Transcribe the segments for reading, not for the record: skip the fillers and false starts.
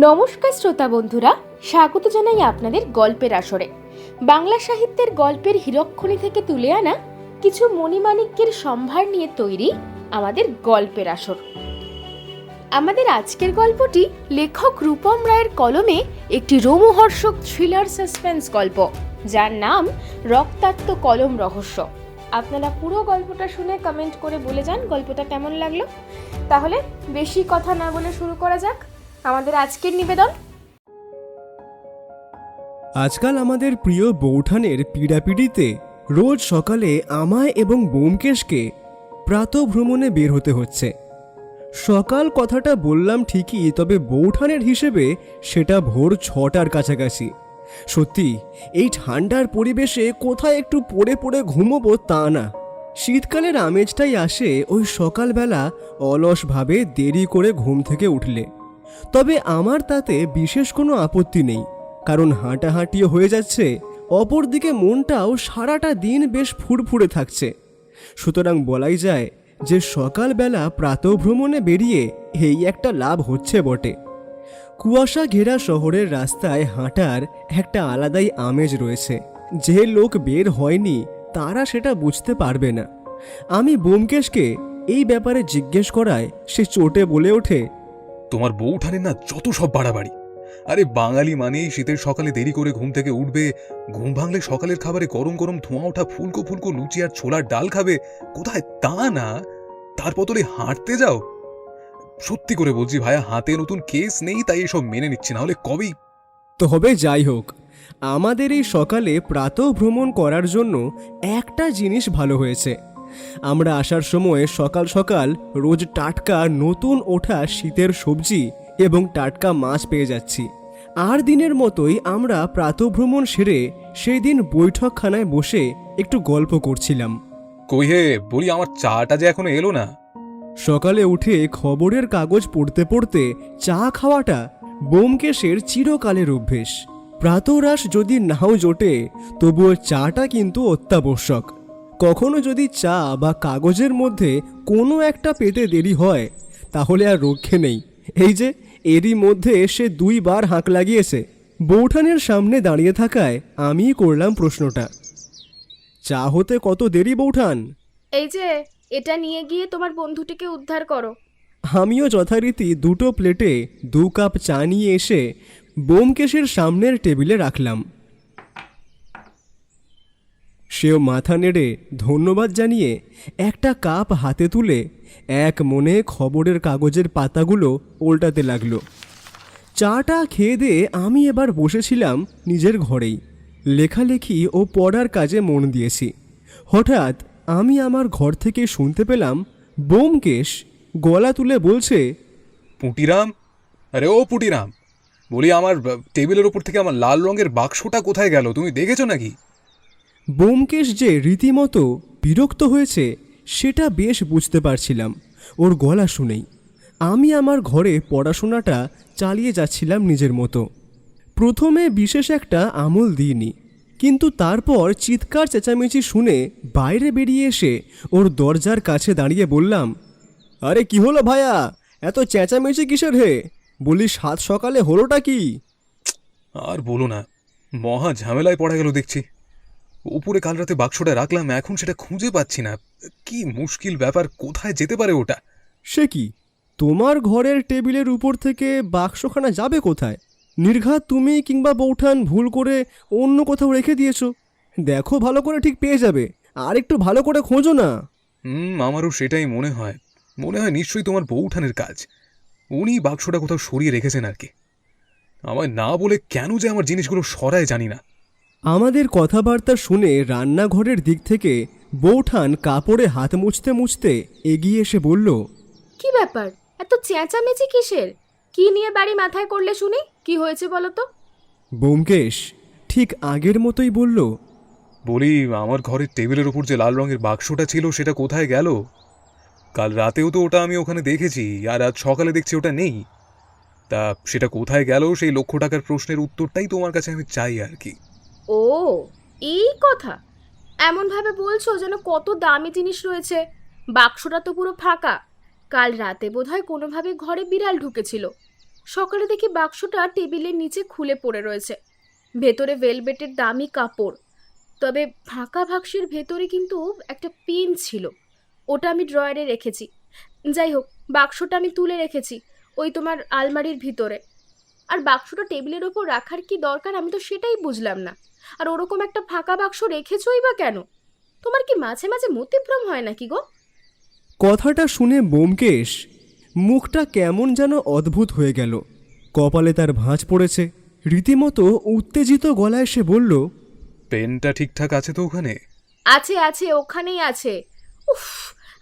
নমস্কার শ্রোতা বন্ধুরা, স্বাগত জানাই আপনাদের গল্পের আসরে। বাংলা সাহিত্যের গল্পের হীরকখনি থেকে তুলে আনা কিছু মণিমাণিক্যের সম্ভার নিয়ে তৈরি আমাদের গল্পের আসর। আমাদের আজকের গল্পটি লেখক রূপম রায়ের কলমে একটি রোমহর্ষক থ্রিলার সাসপেন্স গল্প, যার নাম রক্তাক্ত কলম রহস্য। আপনারা পুরো গল্পটা শুনে কমেন্ট করে বলে যান গল্পটা কেমন লাগলো। তাহলে বেশি কথা না বলে শুরু করা যাক আমাদের আজকের নিবেদন। আজকাল আমাদের প্রিয় বৌঠানের পীড়াপিড়িতে রোজ সকালে আমায় এবং ব্যোমকেশকে প্রাতঃভ্রমণে বের হতে হচ্ছে। সকাল কথাটা বললাম ঠিকই, তবে বৌঠানের হিসেবে সেটা ভোর 6টার কাছাকাছি। সত্যি এই ঠান্ডার পরিবেশে কোথায় একটু পড়ে পড়ে ঘুমোবো তা না, শীতকালের আমেজটাই আসে ওই সকালবেলা অলসভাবে দেরি করে ঘুম থেকে উঠলে। তবে আমার তাতে বিশেষ কোনো আপত্তি নেই, কারণ হাঁটাহাঁটিও হয়ে যাচ্ছে, অপরদিকে মনটাও সারাটা দিন বেশ ফুরফুরে থাকছে। সুতরাং বলাই যায় যে সকালবেলা প্রাতঃভ্রমণে বেরিয়ে এই একটা লাভ হচ্ছে বটে। কুয়াশা ঘেরা শহরের রাস্তায় হাঁটার একটা আলাদাই আমেজ রয়েছে। যে লোক বের হয়নি তারা সেটা বুঝতে পারবে না। আমি ব্যোমকেশকে এই ব্যাপারে জিজ্ঞেস করায় সে চোটে বলে ওঠে, তোমার বউঠানের না যত সব বাড়াবাড়ি। আরে বাঙালি মানেই শীতের সকালে দেরি করে ঘুম থেকে উঠবে, ঘুম ভাঙলে সকালের খাবারে গরম গরম ধোঁয়া ওঠা ফুলকো ফুলকো লুচি আর ছোলার ডাল খাবে। কোথায় তা না, তার বদলে হাঁটতে যাও। সত্যি করে বলছি ভাইয়া, হাতে নতুন কেস নেই তাই এসব মেনে নিচ্ছি, না হলে কবেই। তবে যাই হোক, আমাদের এই সকালে প্রাতঃভ্রমণ করার জন্য একটা জিনিস ভালো হয়েছে। আমরা আসার সময় সকাল সকাল রোজ টাটকা নতুন ওঠা শীতের সবজি এবং টাটকা মাছ পেয়ে যাচ্ছি। আর দিনের মতোই আমরা প্রাতঃভ্রমণ সেরে সেই দিন বৈঠকখানায় বসে একটু গল্প করছিলাম। কই হে, বলি আমার চাটা যে এখনো এলো না। সকালে উঠে খবরের কাগজ পড়তে পড়তে চা খাওয়াটা ব্যোমকেশের চিরকালের অভ্যেস। প্রাতরাশ যদি নাও জোটে তবুও চাটা কিন্তু অত্যাবশ্যক। কখনো যদি চা বা কাগজের মধ্যে কোনো একটা পেতে দেরি হয় তাহলে আর রক্ষে নেই। এই যে এরই মধ্যে সে 2 বার হাঁক লাগিয়েছে। বৌঠানের সামনে দাঁড়িয়ে থাকায় আমিই করলাম প্রশ্নটা, চা হতে কত দেরি বৌঠান? এই যে এটা নিয়ে গিয়ে তোমার বন্ধুটিকে উদ্ধার করো। আমিও যথারীতি 2টো প্লেটে 2 কাপ চা নিয়ে এসে ব্যোমকেশের সামনের টেবিলে রাখলাম। সেও মাথা নেড়ে ধন্যবাদ জানিয়ে একটা কাপ হাতে তুলে এক মনে খবরের কাগজের পাতাগুলো উল্টাতে লাগলো। চাটা খেয়ে দিয়ে আমি এবার বসেছিলাম নিজের ঘরেই, লেখালেখি ও পড়ার কাজে মন দিয়েছি। হঠাৎ আমি আমার ঘর থেকে শুনতে পেলাম ব্যোমকেশ গলা তুলে বলছে, পুটিরাম, আরে ও পুটিরাম, বলি আমার টেবিলের ওপর থেকে আমার লাল রঙের বাক্সটা কোথায় গেল, তুমি দেখেছো নাকি? ব্যোমকেশ যে রীতিমতো বিরক্ত হয়েছে সেটা বেশ বুঝতে পারছিলাম ওর গলা শুনেই। আমি আমার ঘরে পড়াশোনাটা চালিয়ে যাচ্ছিলাম নিজের মতো। প্রথমে বিশেষ একটা আমল দিইনি, কিন্তু তারপর চিৎকার চেঁচামেচি শুনে বাইরে বেরিয়ে এসে ওর দরজার কাছে দাঁড়িয়ে বললাম, আরে কি হলো ভাইয়া, এত চেঁচামেচি কিসের হে? বলি সাত সকালে হলোটা কি? আর বলো না, মহা ঝামেলায় পড়া গেল দেখছি। উপরে কাল রাতে বাক্সটা রাখলাম, এখন সেটা খুঁজে পাচ্ছি না। কি মুশকিল ব্যাপার, কোথায় যেতে পারে ওটা? সে কি, তোমার ঘরের টেবিলের উপর থেকে বাক্সখানা যাবে কোথায়? নির্ঘাত তুমি কিংবা বৌঠান ভুল করে অন্য কোথাও রেখে দিয়েছো। দেখো ভালো করে, ঠিক পেয়ে যাবে, আর একটু ভালো করে খোঁজো না। আমারও সেটাই মনে হয়। নিশ্চয়ই তোমার বউঠানের কাজ। উনি বাক্সটা কোথাও সরিয়ে রেখেছেন আর কি। আমায় না বলে কেন যে আমার জিনিসগুলো সরায় জানি না। আমাদের কথাবার্তা শুনে রান্নাঘরের দিক থেকে বৌঠান কাপড়ে হাত মুছতে মুছতে এগিয়ে এসে বলল, কি ব্যাপার, এত চেঁচামেচি কিসের? কি নিয়ে বাড়ি মাথায় করলে শুনি? কি হয়েছে বলো তো? ব্যোমকেশ ঠিক আগের মতোই বলল, বলি আমার ঘরের টেবিলের ওপর যে লাল রঙের বাক্সটা ছিল সেটা কোথায় গেল? কাল রাতেও তো ওটা আমি ওখানে দেখেছি, আর আজ সকালে দেখছি ওটা নেই। তা সেটা কোথায় গেল, সেই $1,00,000 প্রশ্নের উত্তরটাই তোমার কাছে আমি চাই আর কি। ও, এই কথা এমন ভাবে বলছো যেন কত দামি জিনিস রয়েছে। বাক্সটা তো পুরো ফাঁকা। কাল রাতে বোধহয় কোনোভাবে ঘরে বিড়াল ঢুকেছিল। সকালে দেখি বাক্সটা টেবিলের নিচে খুলে পড়ে রয়েছে, ভেতরে ভেলভেটের দামি কাপড়, তবে ফাঁকা বাক্সের ভেতরে কিন্তু একটা পেন ছিল, ওটা আমি ড্রয়ারে রেখেছি। যাই হোক, বাক্সটা আমি তুলে রেখেছি ওই তোমার আলমারির ভিতরে। আর বাক্সটা টেবিলের ওপর রাখার কি দরকার আমি তো সেটাই বুঝলাম না। আর ওরকম একটা ফাঁকা বাক্স রেখেছই বা কেন? তোমার কি মাঝে মাঝে মতিভ্রম হয় নাকি গো? কথাটা শুনে ব্যোমকেশ মুখটা কেমন যেন অদ্ভুত হয়ে গেল। কপালে তার ভাঁজ পড়েছে। রীতিমতো উত্তেজিত গলায় সে বলল, পেনটা ঠিকঠাক আছে তো ওখানে? আছে আছে, ওখানেই আছে। উফ,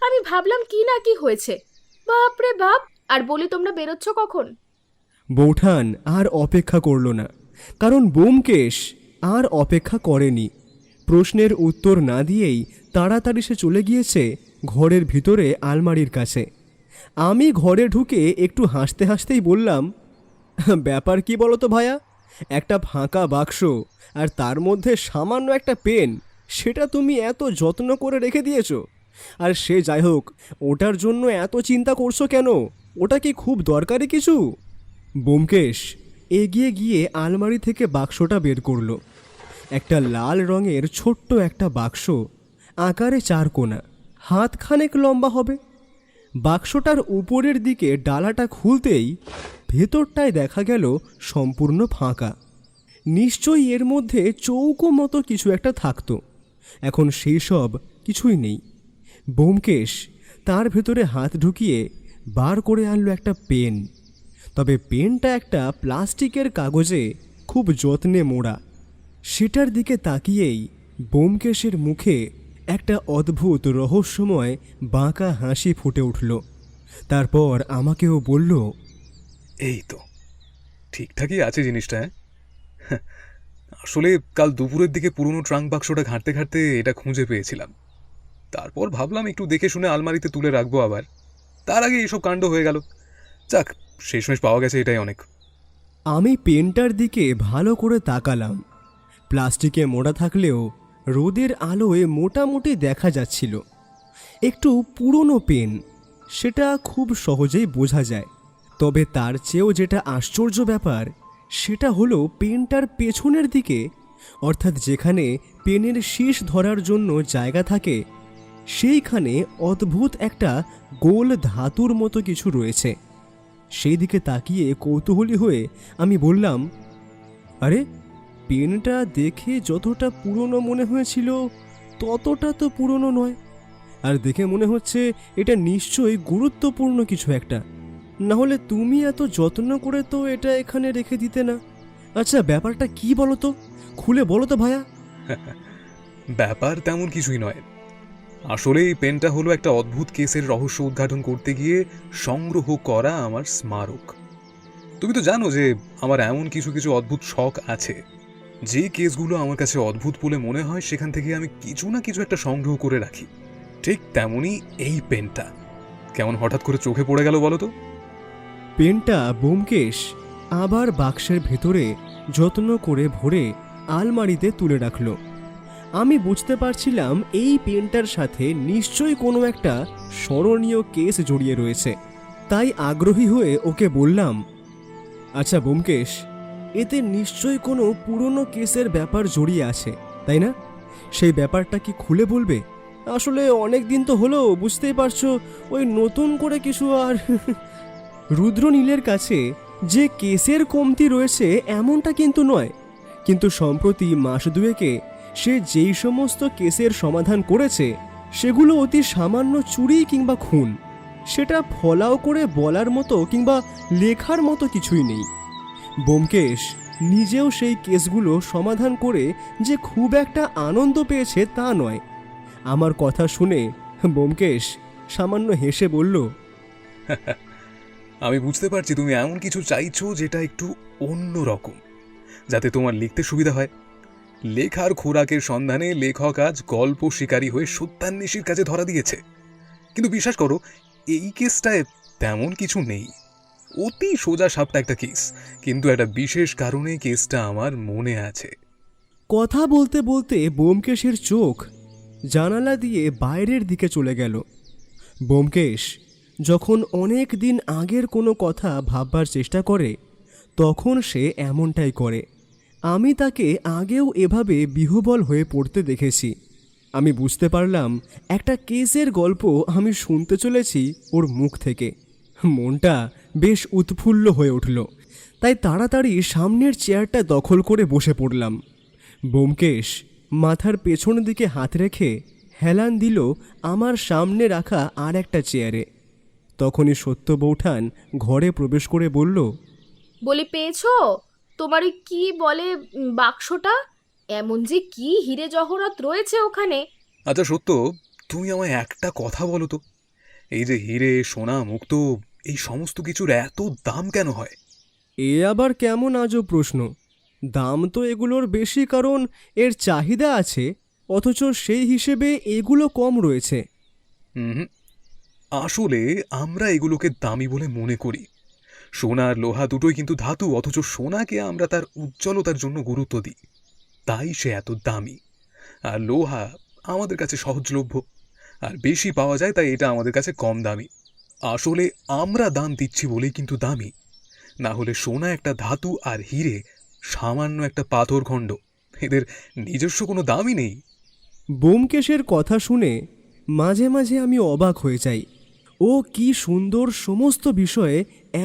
আমি ভাবলাম কি না কি হয়েছে। বাপ রে বাপ! আর বলি, তোমরা বেরোচ্ছ কখন? বৌঠান আর অপেক্ষা করল না, কারণ ব্যোমকেশ আর অপেক্ষা করেনি। প্রশ্নের উত্তর না দিয়েই তাড়াতাড়ি সে চলে গিয়েছে ঘরের ভিতরে আলমারির কাছে। আমি ঘরে ঢুকে একটু হাসতে হাসতেই বললাম, ব্যাপার কি বলো তো ভায়া? একটা ফাঁকা বাক্স আর তার মধ্যে সামান্য একটা পেন, সেটা তুমি এত যত্ন করে রেখে দিয়েছো। আর সে যাই হোক, ওটার জন্য এত চিন্তা করছো কেন? ওটা কি খুব দরকারি কিছু? ব্যোমকেশ এগিয়ে গিয়ে আলমারি থেকে বাক্সটা বের করলো। একটা লাল রঙের ছোট্ট একটা বাক্স, আকারে 4 কোণা, হাতখানেক লম্বা হবে। বাক্সটার উপরের দিকে ডালাটা খুলতেই ভেতরটায় দেখা গেল সম্পূর্ণ ফাঁকা। নিশ্চয়ই এর মধ্যে চৌকো মতো কিছু একটা থাকতো। এখন সেই সব কিছুই নেই। ব্যোমকেশ তার ভেতরে হাত ঢুকিয়ে বার করে আনলো একটা পেন। তবে পেনটা একটা প্লাস্টিকের কাগজে খুব যত্নে মোড়া। সেটার দিকে তাকিয়েই ব্যোমকেশের মুখে একটা অদ্ভুত রহস্যময় বাঁকা হাসি ফুটে উঠল। তারপর আমাকেও বলল, এই তো ঠিকঠাকই আছে জিনিসটা। হ্যাঁ, আসলে কাল দুপুরের দিকে পুরনো ট্রাঙ্ক বাক্সটা ঘাঁটতে ঘাঁটতে এটা খুঁজে পেয়েছিলাম। তারপর ভাবলাম একটু দেখে শুনে আলমারিতে তুলে রাখবো আবার, তার আগে এইসব কাণ্ড হয়ে গেল। যাক, শেষমেশ পাওয়া গেছে, এটাই অনেক। আমি পেনটার দিকে ভালো করে তাকালাম। প্লাস্টিকে মোড়া থাকলেও রোদের আলোয় মোটামুটি দেখা যাচ্ছিল। একটু পুরনো পেন, সেটা খুব সহজেই বোঝা যায়। তবে তার চেয়েও যেটা আশ্চর্য ব্যাপার, সেটা হলো পেনটার পেছনের দিকে, অর্থাৎ যেখানে পেনের শীষ ধরার জন্য জায়গা থাকে, সেইখানে অদ্ভুত একটা গোল ধাতুর মতো কিছু রয়েছে। সেই দিকে তাকিয়ে কৌতূহলী হয়ে আমি বললাম, আরে, পেনটা দেখে যতটা পুরনো মনে হয়েছিল ততটা তো পুরনো নয়। আর দেখে মনে হচ্ছে এটা নিশ্চয়ই গুরুত্বপূর্ণ কিছু একটা, না হলে তুমি এত যত্ন করে তো এটা এখানে রেখে দিতে না। আচ্ছা, ব্যাপারটা কি বলো তো, খুলে বলো তো ভায়া। ব্যাপার তেমন কিছুই নয়। আসলে এই পেনটা হলো একটা অদ্ভুত কেসের রহস্য উদ্ঘাটন করতে গিয়ে সংগ্রহ করা আমার স্মারক। তুমি তো জানো যে আমার এমন কিছু কিছু অদ্ভুত শখ আছে। যে কেসগুলো আমার কাছে অদ্ভুত বলে মনে হয় সেখান থেকে আমি কিছু না কিছু একটা সংগ্রহ করে রাখি। ঠিক তেমনই এই পেনটা কেমন হঠাৎ করে চোখে পড়ে গেল বলো তো? পেনটা ব্যোমকেশ আবার বাক্সের ভেতরে যত্ন করে ভরে আলমারিতে তুলে রাখল। আমি বুঝতে পারছিলাম এই পেনটার সাথে নিশ্চয়ই কোনো একটা স্মরণীয় কেস জড়িয়ে রয়েছে। তাই আগ্রহী হয়ে ওকে বললাম, আচ্ছা ব্যোমকেশ, এতে নিশ্চয়ই কোনো পুরনো কেসের ব্যাপার জড়িয়ে আছে, তাই না? সেই ব্যাপারটা কি খুলে বলবে? আসলে অনেক দিন তো হলো, বুঝতেই পারছো, ওই নতুন করে কিছু আর রুদ্রনীলের কাছে যে কেসের কমতি রয়েছে এমনটা কিন্তু নয়, কিন্তু সম্প্রতি মাস দুয়েকে সে যেই সমস্ত কেসের সমাধান করেছে সেগুলো অতি সামান্য চুরি কিংবা খুন। সেটা ফলাও করে বলার মতো কিংবা লেখার মতো কিছুই নেই। ব্যোমকেশ নিজেও সেই কেসগুলো সমাধান করে যে খুব একটা আনন্দ পেয়েছে তা নয়। আমার কথা শুনে ব্যোমকেশ সামান্য হেসে বলল, আমি বুঝতে পারছি তুমি এমন কিছু চাইছো যেটা একটু অন্য রকম, যাতে তোমার লিখতে সুবিধা হয়। লেখার খোরাকের সন্ধানে লেখক আজ গল্প শিকারী হয়ে সত্যান্বেষীর কাছে ধরা দিয়েছে। কিন্তু বিশ্বাস করো, এই কেসটায় তেমন কিছু নেই। অতি সোজা সাপটা একটা কেস, কিন্তু একটা বিশেষ কারণে কেসটা আমার মনে আছে। কথা বলতে বলতে ব্যোমকেশের চোখ জানালা দিয়ে বাইরের দিকে চলে গেল। ব্যোমকেশ যখন অনেক দিন আগের কোনো কথা ভাববার চেষ্টা করে তখন সে এমনটাই করে। আমি তাকে আগেও এভাবে বিহ্বল হয়ে পড়তে দেখেছি। আমি বুঝতে পারলাম একটা কেসের গল্প আমি শুনতে চলেছি ওর মুখ থেকে। মনটা বেশ উৎফুল্ল হয়ে উঠল, তাই তাড়াতাড়ি সামনের চেয়ারটা দখল করে বসে পড়লাম। ব্যোমকেশ মাথার পেছন দিকে হাত রেখে হেলান দিল আমার সামনে রাখা আর একটা চেয়ারে। তখনই সত্য বৌঠান ঘরে প্রবেশ করে বলল, বলি পেয়েছো? তোমার ওই কি বলে বাক্সটা? এমন যে কি হিরে জহরত রয়েছে ওখানে! আচ্ছা সত্য, তুমি আমায় একটা কথা বলো তো, এই যে হিরে সোনা মুক্ত এই সমস্ত কিছুর এত দাম কেন হয়? এ আবার কেমন আজব প্রশ্ন। দাম তো এগুলোর বেশি কারণ এর চাহিদা আছে, অথচ সেই হিসেবে এগুলো কম রয়েছে। হুম, আসলে আমরা এগুলোকে দামি বলে মনে করি। সোনা আর লোহা দুটোই কিন্তু ধাতু, অথচ সোনাকে আমরা তার উজ্জ্বলতার জন্য গুরুত্ব দিই, তাই সে এত দামি। আর লোহা আমাদের কাছে সহজলভ্য আর বেশি পাওয়া যায়, তাই এটা আমাদের কাছে কম দামি। আসলে আমরা দাম দিচ্ছি বলেই কিন্তু দামি, না হলে সোনা একটা ধাতু আর হিরে সামান্য একটা পাথরখণ্ড, এদের নিজস্ব কোনো দামই নেই। ব্যোমকেশের কথা শুনে মাঝে মাঝে আমি অবাক হয়ে যাই। ও কি সুন্দর সমস্ত বিষয়ে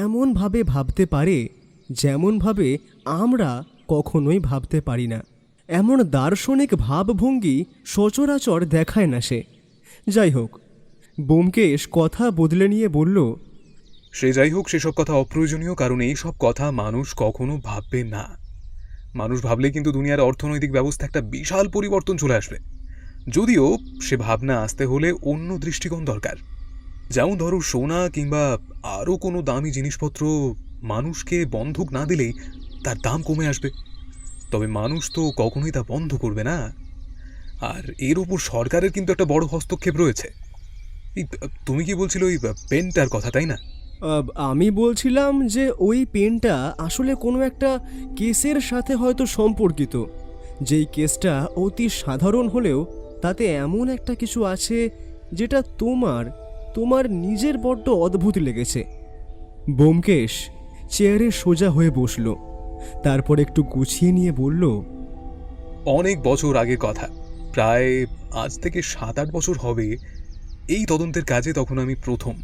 এমনভাবে ভাবতে পারে যেমনভাবে আমরা কখনোই ভাবতে পারি না। এমন দার্শনিক ভাবভঙ্গি সচরাচর দেখায় না সে। যাই হোক, ব্যোমকেশ কথা বদলে নিয়ে বলল, সে যাই হোক, সেসব কথা অপ্রয়োজনীয়, কারণ এই সব কথা মানুষ কখনো ভাববে না। মানুষ ভাবলে কিন্তু দুনিয়ার অর্থনৈতিক ব্যবস্থা একটা বিশাল পরিবর্তন চলে আসবে। যদিও সে ভাবনা আসতে হলে অন্য দৃষ্টিকোণ দরকার। যেমন ধরো, সোনা কিংবা আরও কোনো দামি জিনিসপত্র মানুষকে বন্ধক না দিলেই তার দাম কমে আসবে, তবে মানুষ তো কখনোই তা বন্ধ করবে না। আর এর উপর সরকারের কিন্তু একটা বড় হস্তক্ষেপ রয়েছে। তুমি কি বলছিলে ওই পেনটার কথা, তাই না? আমি বলছিলাম যে ওই পেনটা আসলে কোনো একটা কেসের সাথে হয়তো সম্পর্কিত, যেই কেসটা অতি সাধারণ হলেও তাতে এমন একটা কিছু আছে যেটা তোমার নিজের বড্ড অদ্ভুত লেগেছে। ব্যোমকেশ চেয়ারে সোজা হয়ে বসল, তারপর একটু গুছিয়ে নিয়ে বলল, অনেক বছর আগের কথা, প্রায় আজ থেকে 7-8 বছর হবে। এই তদন্তের কাজে তখন আমি প্রথম।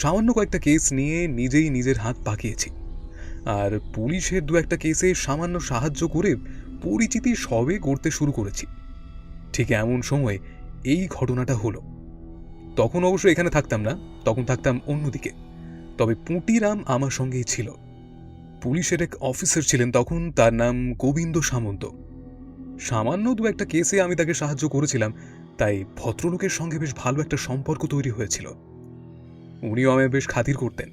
সামান্য কয়েকটা কেস নিয়ে নিজেই নিজের হাত পাকিয়েছি, আর পুলিশের দু একটা কেসে সামান্য সাহায্য করে পরিচিতি সবে করতে শুরু করেছি। ঠিক এমন সময় এই ঘটনাটা হলো। তখন অবশ্য এখানে থাকতাম না, তখন থাকতাম অন্যদিকে, তবে পুঁটিরাম আমার সঙ্গেই ছিল। পুলিশের এক অফিসার ছিলেন তখন, তার নাম গোবিন্দ সামন্ত। সামান্য দু একটা কেসে আমি তাকে সাহায্য করেছিলাম, তাই ভদ্রলোকের সঙ্গে বেশ ভালো একটা সম্পর্ক তৈরি হয়েছিল। উনিও আমায় বেশ খাতির করতেন।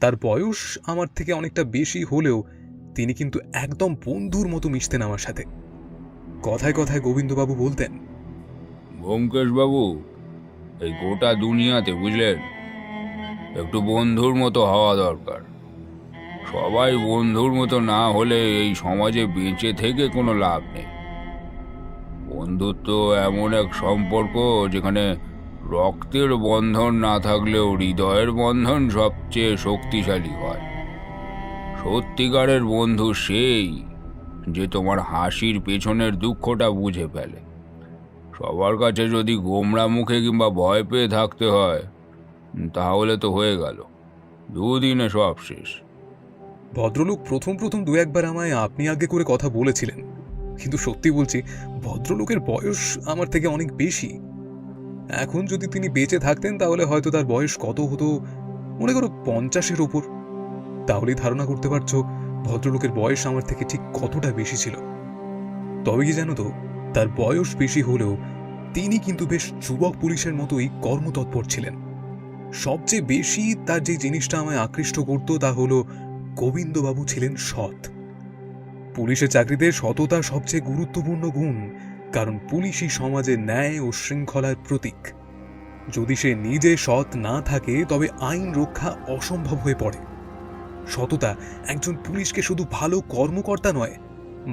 তার বয়স আমার থেকে অনেকটা বেশি হলেও তিনি কিন্তু একদম বন্ধুর মতো মিশতেন আমার সাথে। কথায় কথায় গোবিন্দবাবু বলতেন, ব্যোমকেশ বাবু, এই গোটা দুনিয়াতে বুঝলেন একটু বন্ধুর মতো হওয়া দরকার। সবাই বন্ধুর মতো না হলে এই সমাজে বেঁচে থেকে কোনো লাভ নেই। বন্ধুত্ব এমন এক সম্পর্ক যেখানে রক্তের বন্ধন না থাকলেও হৃদয়ের বন্ধন সবচেয়ে শক্তিশালী হয়। সত্যিকারের বন্ধু সেই যে তোমার হাসির পেছনের দুঃখটা বুঝে ফেলে। সবার কাছে যদি গোমড়া মুখে কিংবা ভয় পেয়ে থাকতে হয়, তাহলে তো হয়ে গেল, দুদিনে সব শেষ। ভদ্রলোক প্রথম প্রথম দু একবার আমায় আপনি আগে করে কথা বলেছিলেন, কিন্তু সত্যি বলছি, ভদ্রলোকের বয়স আমার থেকে অনেক বেশি। এখন যদি তিনি বেঁচে থাকতেন তাহলে হয়তো তার বয়স কত হতো, মনে করো 50-এর ওপর। তাহলেই ধারণা করতে পারছো ভদ্রলোকের বয়স আমার থেকে ঠিক কতটা বেশি ছিল। তবে কি জানো তো, তার বয়স বেশি হলেও তিনি কিন্তু বেশ যুবক পুলিশের মতোই কর্মতৎপর ছিলেন। সবচেয়ে বেশি তার যে জিনিসটা আমায় আকৃষ্ট করত তা হলো গোবিন্দবাবু ছিলেন সৎ। পুলিশের চাকরিতে সততা সবচেয়ে গুরুত্বপূর্ণ গুণ, কারণ পুলিশই সমাজে ন্যায় ও শৃঙ্খলার প্রতীক। যদি সে নিজে সৎ না থাকে তবে আইন রক্ষা অসম্ভব হয়ে পড়ে। সততা একজন পুলিশকে শুধু ভালো কর্মকর্তা নয়,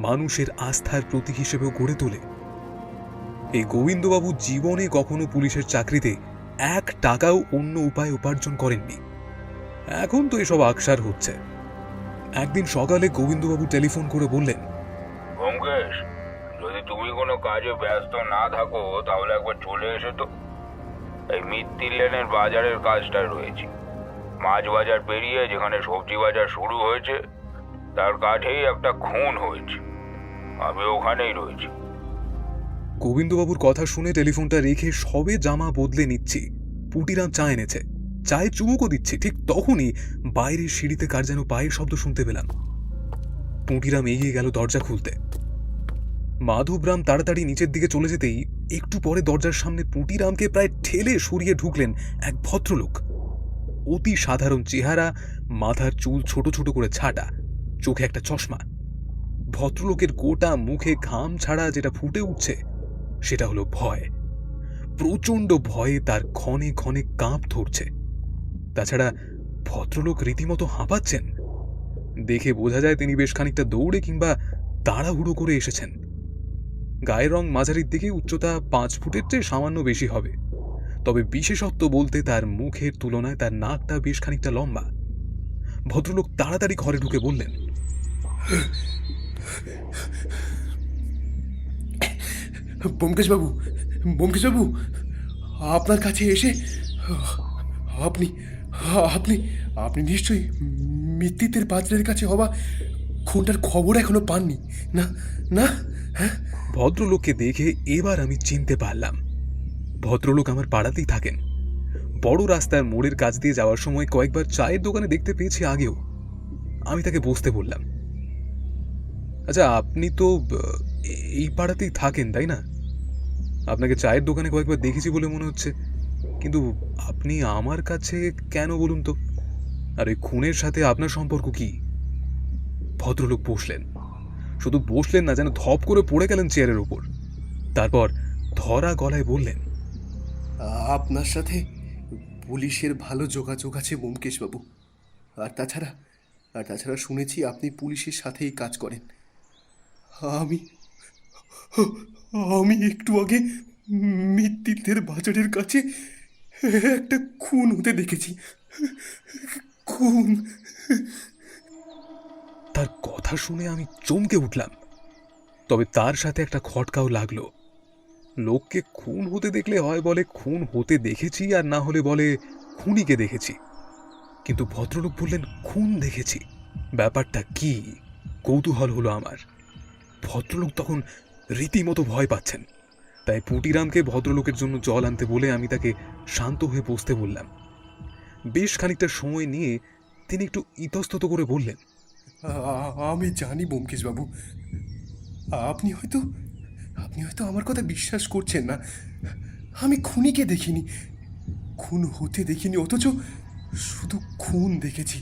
মানুষের আস্থার প্রতীক হিসেবেও গড়ে তোলে। এই গোবিন্দবাবু জীবনে কখনো পুলিশের চাকরিতে 1 টাকাও অন্য উপায় উপার্জন করেননি। এখন তো এসব আকসার হচ্ছে। একদিন সকালে গোবিন্দবাবু টেলিফোন করে বললেন, ব্যোমকেশ, যদি তুমি কোনো কাজে ব্যস্ত না থাকো তাহলে একবার চলে এসো তো। এই মিত্তির লেনের বাজারের কাজটা রয়েছে। মাছ বাজার পেরিয়ে যেখানে সবজি বাজার শুরু হয়েছে তার কাছেই একটা খুন হয়েছে। আমি ওখানেই রয়েছি। গোবিন্দবাবুর কথা শুনে টেলিফোনটা রেখে সবে জামা বদলে নিচ্ছি, পুটিরাম চা এনেছে, চায়ে চুমুকও দিচ্ছে। ঠিক তখনই বাইরের সিঁড়িতে কার যেন পায়ের শব্দ শুনতে পেলাম। পুটিরাম এগিয়ে গেল দরজা খুলতে। মাধবরাম তাড়াতাড়ি নিচের দিকে চলে যেতেই একটু পরে দরজার সামনে পুটিরামকে প্রায় ঠেলে সরিয়ে ঢুকলেন এক ভদ্রলোক। অতি সাধারণ চেহারা, মাথার চুল ছোট ছোট করে ছাটা, চোখে একটা চশমা। ভদ্রলোকের গোটা মুখে ঘাম ছাড়া যেটা ফুটে উঠছে সেটা হলো ভয়। প্রচণ্ড ভয়ে তার ক্ষণে ক্ষণে কাঁপ ধরছে। তাছাড়া ভদ্রলোক রীতিমতো হাঁপাচ্ছেন। দেখে বোঝা যায় তিনি বেশ খানিকটা দৌড়ে কিংবা তাড়াহুড়ো করে এসেছেন। গায়ের রং মাঝারির দিকে, উচ্চতা 5 ফুটের চেয়ে সামান্য বেশি হবে। তবে বিশেষত্ব বলতে তার মুখের তুলনায় তার নাকটা বেশ খানিকটা লম্বা। ভদ্রলোক তাড়াতাড়ি ঘরে ঢুকে বললেন, ব্যোমকেশবাবু, ব্যোমকেশবাবু, আপনার কাছে এসে আপনি আপনি আপনি নিশ্চয়ই মিত্তিতের বাজারের কাছে হওয়া খুনটার খবর এখনো পাননি, না? না, হ্যাঁ? ভদ্রলোককে দেখে এবার আমি চিনতে পারলাম। ভদ্রলোক আমার পাড়াতেই থাকেন। বড় রাস্তার মোড়ের কাছ দিয়ে যাওয়ার সময় কয়েকবার চায়ের দোকানে দেখতে পেয়েছি আগেও। আমি তাকে বসতে বললাম। আচ্ছা, আপনি তো এই পাড়াতেই থাকেন, তাই না? আপনাকে চায়ের দোকানে কয়েকবার দেখেছি বলে মনে হচ্ছে, কিন্তু আপনি আমার কাছে কেন বলুন তো? আর ওই খুনের সাথে আপনার সম্পর্ক কি? ভদ্রলোক বসলেন। শুধু বসলেন না, যেন ধপ করে পড়ে গেলেন চেয়ারের উপর। তারপর ধরা গলায় বললেন, আপনার সাথে পুলিশের ভালো যোগাযোগ আছে ব্যোমকেশবাবু। আর তাছাড়া শুনেছি আপনি পুলিশের সাথেই কাজ করেন। আমি আমি একটু আগে মিত্তিরদের বাজারের কাছে একটা খুন হতে দেখেছি। খুন! তার কথা শুনে আমি চমকে উঠলাম। তবে তার সাথে একটা খটকাও লাগলো। লোককে খুন হতে দেখলে হয় বলে খুন হতে দেখেছি, আর না হলে বলে খুনিকে দেখেছি। কিন্তু ভদ্রলোক বললেন খুন দেখেছি। ব্যাপারটা কি? কৌতূহল হলো আমার। ভদ্রলোক তখন রীতিমতো ভয় পাচ্ছেন। তাই পুটিরামকে ভদ্রলোকের জন্য জল আনতে বলে আমি তাকে শান্ত হয়ে বসতে বললাম। বেশ খানিকটা সময় নিয়ে তিনি একটু ইতস্তত করে বললেন, আমি জানি ব্যোমকেশবাবু, আপনি হয়তো আমার কথা বিশ্বাস করছেন না। আমি খুনিকে দেখিনি, খুন হতে দেখিনি, অথচ শুধু খুন দেখেছি।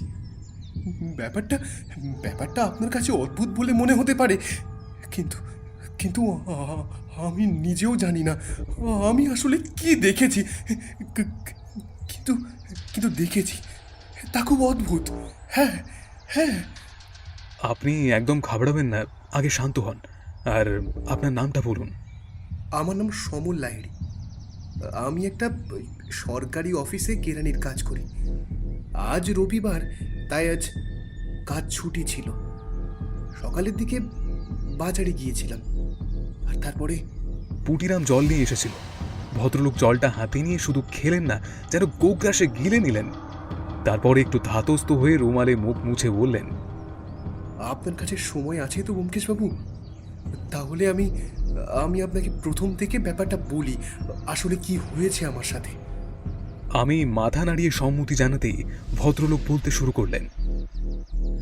ব্যাপারটা আপনার কাছে অদ্ভুত বলে মনে হতে পারে, কিন্তু কিন্তু আমি নিজেও জানি না আমি আসলে কি দেখেছি। কিন্তু কিন্তু দেখেছি, তা খুব অদ্ভুত। হ্যাঁ, হ্যাঁ। আপনি একদম ঘাবড়াবেন না, আগে শান্ত হন। আর আপনার নামটা বলুন। আমার নাম সমল লাহিড়ী। আমি একটা সরকারি অফিসে কেরানির কাজ করি। আজ রবিবার, তাই আজ কাজ ছুটি ছিল। সকালের দিকে বাজারে গিয়েছিলাম, আর তারপরে পুটিরাম জল নিয়ে এসেছিল। ভদ্রলোক জলটা হাতে নিয়ে শুধু খেলেন না, যেন গোগ্রাসে গিলে নিলেন। তারপরে একটু ধাতস্থ হয়ে রুমালে মুখ মুছে বললেন, আপনার কাছে সময় আছে তো ব্যোমকেশবাবু? তাহলে আমি আপনাকে প্রথম থেকে ব্যাপারটা বলি, আসলে কি হয়েছে আমার সাথে। আমি মাথা নাড়িয়ে সম্মতি জানাতেই ভদ্রলোক বলতে শুরু করলেন,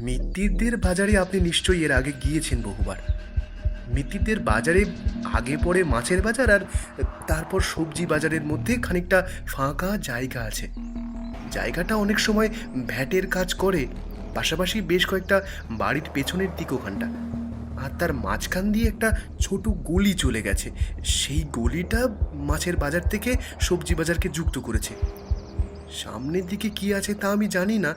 মিত্তিরদের বাজারে আপনি নিশ্চয়ই এর আগে গিয়েছেন বহুবার। মিত্তিরদের বাজারে আগে পরে মাছের বাজার, আর তারপর সবজি বাজারের মধ্যে খানিকটা ফাঁকা জায়গা আছে। জায়গাটা অনেক সময় ভ্যাটের কাজ করে, পাশাপাশি বেশ কয়েকটা বাড়ির পেছনের দিক ওখানটা। আর তার মাঝখান দিয়ে একটা ছোট গলি চলে গেছে। সেই গলিটা মাছের বাজার থেকে সবজি বাজারকে যুক্ত করেছে। সামনের দিকে কি আছে তা আমি জানি না।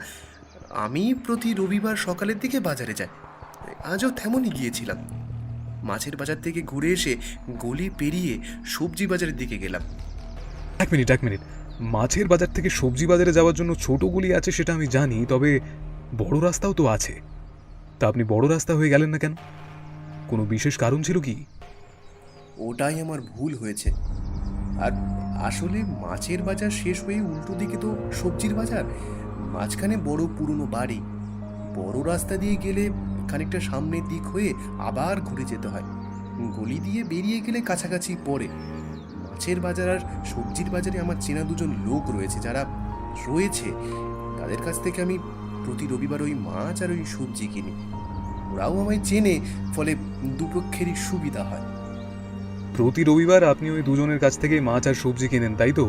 আমি প্রতি রবিবার সকালের দিকে বাজারে যাই, আজও তেমনই গিয়েছিলাম। মাছের বাজার থেকে ঘুরে এসে গলি পেরিয়ে সবজি বাজারের দিকে গেলাম। এক মিনিট, মাছের বাজার থেকে সবজি বাজারে যাওয়ার জন্য ছোট গলি আছে সেটা আমি জানি, তবে বড় রাস্তাও তো আছে। তা আপনি বড় রাস্তা হয়ে গেলেন না কেন? কোনো বিশেষ কারণ ছিল কি? ওটাই আমার ভুল হয়েছে। আর আসলে মাছের বাজার শেষ হয়ে উল্টো দিকে তো সবজির বাজার, মাঝখানে বড় পুরনো বাড়ি। বড় রাস্তা দিয়ে গেলে খানিকটা সামনের দিক হয়ে আবার ঘুরে যেতে হয়, গলি দিয়ে বেরিয়ে গেলে কাছাকাছি পড়ে। মাছের বাজার আর সবজির বাজারে আমার চেনা দুজন লোক রয়েছে, যারা রয়েছে তাদের কাছ থেকে আমি প্রতি রবিবার ওই মাছ আর ওই সবজি কিনি। ওরাও আমায় চেনে, ফলে দুপক্ষেরই সুবিধা হয়। প্রতি রবিবার আপনি ওই দুজনের কাছ থেকে মাছ আর সবজি কেনেন, তাই তো?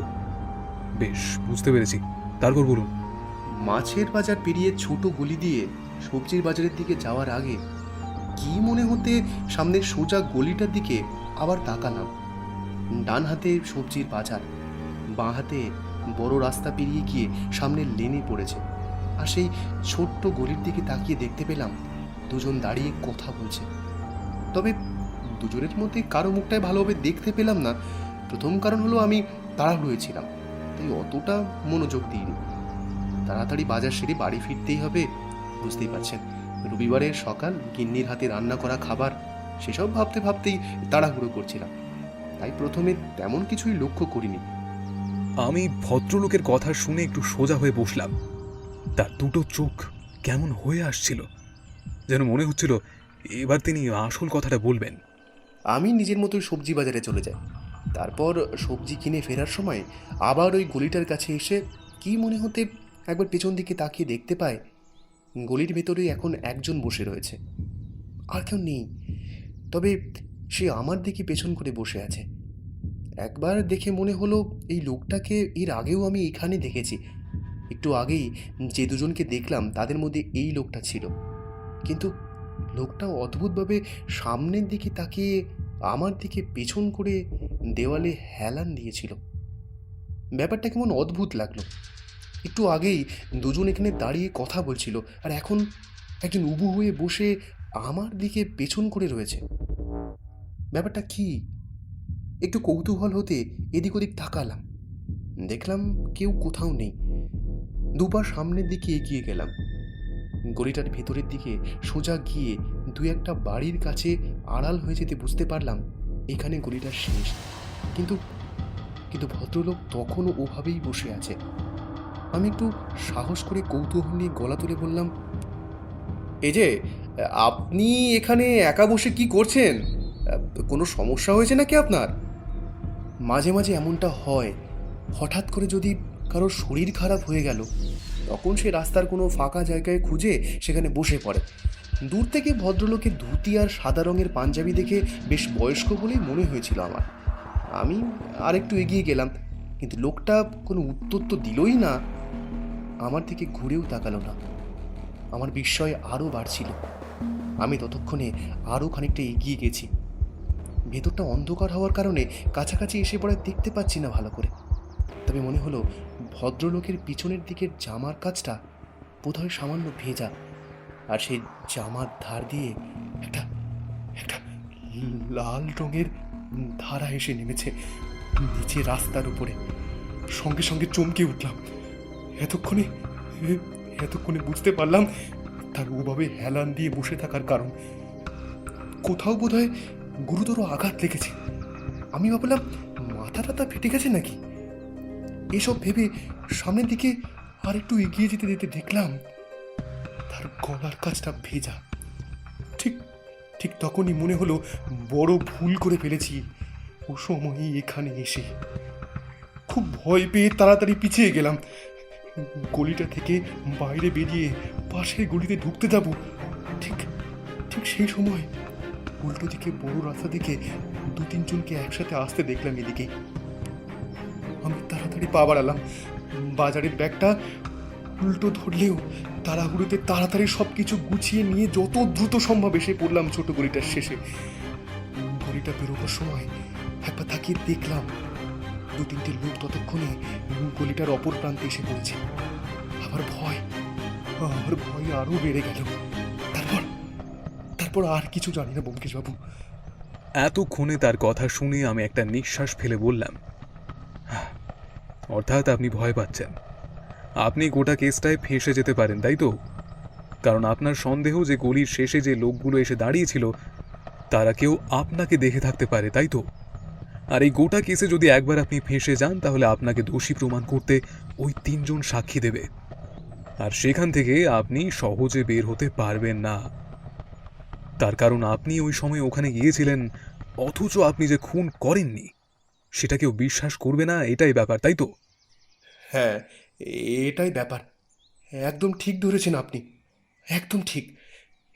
বেশ, বুঝতে পেরেছি। তারপর বলুন। মাছের বাজার পেরিয়ে ছোট গলি দিয়ে সবজির বাজারের দিকে যাওয়ার আগে কি মনে হতে সামনের সোজা গলিটার দিকে আবার তাকালাম। ডান হাতে সবজির বাজার, বাঁ হাতে বড় রাস্তা পেরিয়ে গিয়ে সামনের লেনে পড়েছে। আর সেই ছোট্ট গলির দিকে তাকিয়ে দেখতে পেলাম দুজন দাঁড়িয়ে কথা বলছে। তবে দুজনের মধ্যে কারো মুখটাই ভালোভাবে দেখতে পেলাম না। প্রথম কারণ হলো আমি তাড়াহুড়োয় ছিলাম, তাই অতটা মনোযোগ দিইনি। তাড়াতাড়ি বাজার সেরে বাড়ি ফিরতেই হবে, বুঝতেই পারছেন। রবিবারের সকাল, গিন্নির হাতে রান্না করা খাবার, সেসব ভাবতে ভাবতেই তাড়াহুড়ো করছিলাম, তাই প্রথমে তেমন কিছুই লক্ষ্য করিনি। আমি ভদ্রলোকের কথা শুনে একটু সোজা হয়ে বসলাম। তার দুটো চোখ কেমন হয়ে আসছিল, যেন মনে হচ্ছিল এবার তিনি আসল কথাটা বলবেন। আমি নিজের মতোই সবজি বাজারে চলে যাই। তারপর সবজি কিনে ফেরার সময় আবার ওই গলিটার কাছে এসে কি মনে হতে একবার পেছন দিকে তাকিয়ে দেখতে পাই গলির ভেতরেই এখন একজন বসে রয়েছে, আর কেউ নেই। তবে সে আমার দিকে পেছন করে বসে আছে। একবার দেখে মনে হলো এই লোকটাকে এর আগেও আমি এখানে দেখেছি। একটু আগেই যে দুজনকে দেখলাম তাদের মধ্যে এই লোকটা ছিল, কিন্তু লোকটা অদ্ভুতভাবে সামনের দিকে তাকিয়ে আমার দিকে পেছন করে দেওয়ালে হেলান দিয়েছিল। ব্যাপারটা কেমন অদ্ভুত লাগলো। একটু আগেই দুজন এখানে দাঁড়িয়ে কথা বলছিল, আর এখন একজন উবু হয়ে বসে আমার দিকে পেছন করে রয়েছে। ব্যাপারটা কি? একটু কৌতূহল হতে এদিক ওদিক তাকালাম, দেখলাম কেউ কোথাও নেই। দুবার সামনের দিকে এগিয়ে গেলাম। গলিটার ভেতরের দিকে সোজা গিয়ে দু একটা বাড়ির কাছে আড়াল হয়ে যেতে বুঝতে পারলাম এখানে গলিটার শেষ। কিন্তু কিন্তু ভদ্রলোক তখনও ওভাবেই বসে আছে। আমি একটু সাহস করে কৌতূহল নিয়ে গলা তুলে বললাম, এই যে আপনি এখানে একা বসে কি করছেন? কোনো সমস্যা হয়েছে নাকি আপনার? মাঝে মাঝে এমনটা হয়, হঠাৎ করে যদি কারোর শরীর খারাপ হয়ে গেল, তখন সে রাস্তার কোনো ফাঁকা জায়গায় খুঁজে সেখানে বসে পড়ে। দূর থেকে ভদ্রলোকের ধুতি আর সাদা রঙের পাঞ্জাবি দেখে বেশ বয়স্ক বলেই মনে হয়েছিল আমার। আমি আরেকটু এগিয়ে গেলাম, কিন্তু লোকটা কোনো উত্তর তো দিলই না, আমার দিকে ঘুরেও তাকালো না। আমার বিস্ময় আরও বাড়ছিল। আমি ততক্ষণে আরও খানিকটা এগিয়ে গেছি। ভেতরটা অন্ধকার হওয়ার কারণে কাছাকাছি এসে পড়ে দেখতে পাচ্ছি না ভালো করে। তবে মনে হলো ভদ্রলোকের পিছনের দিকের জামার কাজটা বোধহয় সামান্য ভেজা, আর সেই জামার ধার দিয়ে একটা একটা লাল রঙের ধারা এসে নেমেছে নিচে রাস্তার উপরে। সঙ্গে সঙ্গে চমকে উঠলাম। এতক্ষণে বুঝতে পারলাম তার ওভাবে হেলান দিয়ে বসে থাকার কারণ। কোথাও বোধহয় গুরুতর আঘাত লেগেছে। আমি ভাবলাম মাথা টাথা ফেটে গেছে নাকি। এসব ভেবে সামনের দিকে আর একটু এগিয়ে যেতে যেতে দেখলাম তার গলার কাছটা ভেজা। ঠিক ঠিক তখনই মনে হলো বড় ভুল করে ফেলেছি ও সময়ই এখানে এসে। খুব ভয় পেয়ে তাড়াতাড়ি পিছিয়ে গেলাম। গলিটা থেকে বাইরে বেরিয়ে পাশের গলিতে ঢুকতে যাব, ঠিক ঠিক সেই সময় উল্টো দিকে বড় রাস্তা থেকে দু তিনজনকে একসাথে আসতে দেখলাম এদিকেই। আমি তাড়াতাড়ি পা বাড়ালাম। বাজারের ব্যাগটা উল্টো ধরলেও তাড়াহুড়োতে তাড়াতাড়ি সব কিছু গুছিয়ে নিয়ে যত দ্রুত সম্ভব এসে পড়লাম ছোট গলিটার শেষে। গলিটা বেরোবার সময় একবার তাকিয়ে দেখলাম দু তিনটে লোক ততক্ষণে গলিটার অপর প্রান্তে এসে পড়েছে। আমার ভয় আরো বেড়ে গেল। তারপর আর কিছু জানি না ব্যোমকেশ বাবু। এতক্ষণে তার কথা শুনে আমি একটা নিঃশ্বাস ফেলে বললাম, অর্থাৎ আপনি ভয় পাচ্ছেন আপনি গোটা কেসটায় ফেঁসে যেতে পারেন, তাই তো? কারণ আপনার সন্দেহ যে গলির শেষে যে লোকগুলো এসে দাঁড়িয়েছিল তারা কেউ আপনাকে দেখে থাকতে পারে, তাই তো? আর এই গোটা কেসে যদি একবার আপনি ফেঁসে যান তাহলে আপনাকে দোষী প্রমাণ করতে ওই 3 জন সাক্ষী দেবে, আর সেখান থেকে আপনি সহজে বের হতে পারবেন না। তার কারণ আপনি ওই সময় ওখানে গিয়েছিলেন, অথচ আপনি যে খুন করেননি সেটা কেউ বিশ্বাস করবে না, এটাই ব্যাপার, তাই তো? হ্যাঁ, এটাই ব্যাপার। একদম ঠিক ধরেছেন আপনি, একদম ঠিক।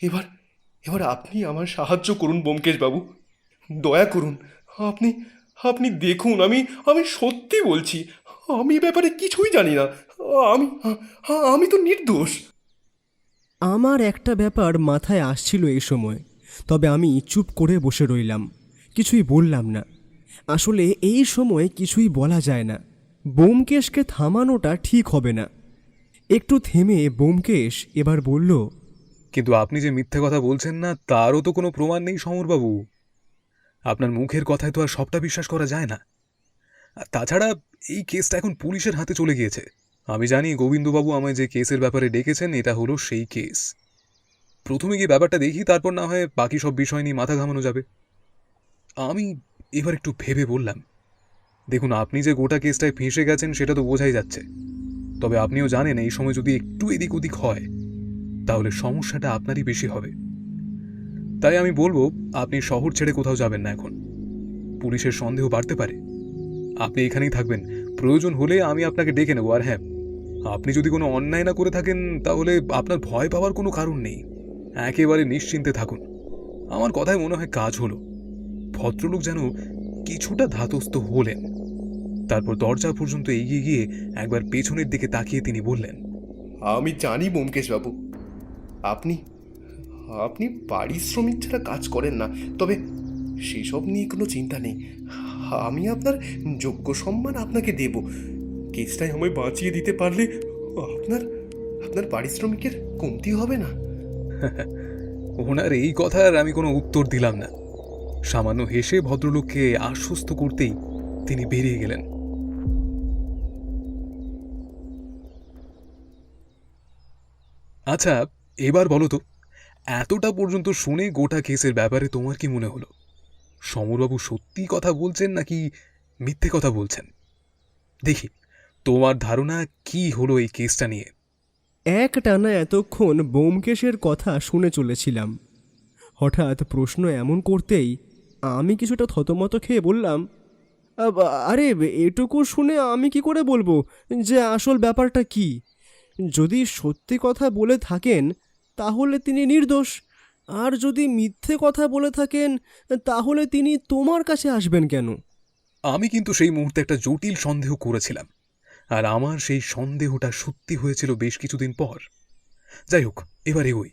এবার এবার আপনি আমার সাহায্য করুন ব্যোমকেশ বাবু, দয়া করুন। আপনি আপনি দেখুন, আমি আমি সত্যি বলছি, আমি এ ব্যাপারে কিছুই জানি না। আমি আমি তো নির্দোষ। আমার একটা ব্যাপার মাথায় আসছিল এই সময়, তবে আমি চুপ করে বসে রইলাম, কিছুই বললাম না। আসলে এই সময় কিছুই বলা যায় না, ব্যোমকেশকে থামানোটা ঠিক হবে না। একটু থেমে ব্যোমকেশ এবার বলল, কিন্তু আপনি যে মিথ্যে কথা বলছেন না তারও তো কোনো প্রমাণ নেই সমরবাবু। আপনার মুখের কথায় তো আর সবটা বিশ্বাস করা যায় না। আর তাছাড়া এই কেসটা এখন পুলিশের হাতে চলে গিয়েছে। আমি জানি গোবিন্দবাবু আমায় যে কেসের ব্যাপারে ডেকেছেন এটা হলো সেই কেস। প্রথমে গিয়ে ব্যাপারটা দেখি, তারপর না হয় বাকি সব বিষয় নিয়ে মাথা ঘামানো যাবে। আমি এবার একটু ভেবে বললাম, দেখুন আপনি যে গোটা কেসটায় ফেঁসে গেছেন সেটা তো বোঝাই যাচ্ছে, তবে আপনিও জানেন এই সময় যদি একটু এদিক ওদিক হয় তাহলে সমস্যাটা আপনারই বেশি হবে। তাই আমি বলবো আপনি শহর ছেড়ে কোথাও যাবেন না এখন, পুলিশের সন্দেহ বাড়তে পারে। আপনি এখানেই থাকবেন, প্রয়োজন হলে আমি আপনাকে ডেকে নেব। আর হ্যাঁ, আপনি যদি কোনো অন্যায় না করে থাকেন তাহলে আপনার ভয় পাওয়ার কোনো কারণ নেই, একেবারে নিশ্চিন্তে থাকুন। আমার কথায় মনে হয় কাজ হলো। ভদ্রলোক যেন কিছুটা ধাতস্থ হলেন, তারপর দরজা পর্যন্ত এগিয়ে গিয়ে একবার পেছনের দিকে তাকিয়ে তিনি বললেন, আমি জানি ব্যোমকেশ বাবু, আপনি আপনি পারিশ্রমিক ছাড়া কাজ করেন না, তবে সেসব নিয়ে কোনো চিন্তা নেই। আমি আপনার যোগ্য সম্মান আপনাকে দেব। কেসটাই আমায় বাঁচিয়ে দিতে পারলে আপনার আপনার পারিশ্রমিকের কমতি হবে না। ওনার এই কথার আমি কোনো উত্তর দিলাম না। সামান্য হেসে ভদ্রলোককে আশ্বস্ত করতেই তিনি বেরিয়ে গেলেন। আচ্ছা, এবার বলো তো, এতটা পর্যন্ত শুনে গোটা কেসের ব্যাপারে তোমার কি মনে হলো? সমরবাবু সত্যি কথা বলছেন নাকি মিথ্যে কথা বলছেন? দেখি তোমার ধারণা কি হলো এই কেসটা নিয়ে। একটানা এতক্ষণ ব্যোমকেশের কথা শুনে চলেছিলাম, হঠাৎ প্রশ্ন এমন করতেই আমি কিছুটা থতমত খেয়ে বললাম, আরে এটুকু শুনে আমি কি করে বলবো যে আসল ব্যাপারটা কি? যদি সত্যি কথা বলে থাকেন তাহলে তিনি নির্দোষ, আর যদি মিথ্যে কথা বলে থাকেন তাহলে তিনি তোমার কাছে আসবেন কেন? আমি কিন্তু সেই মুহূর্তে একটা জটিল সন্দেহ করেছিলাম, আর আমার সেই সন্দেহটা সত্যি হয়েছিল বেশ কিছুদিন পর। যাই হোক, এবার এগোই।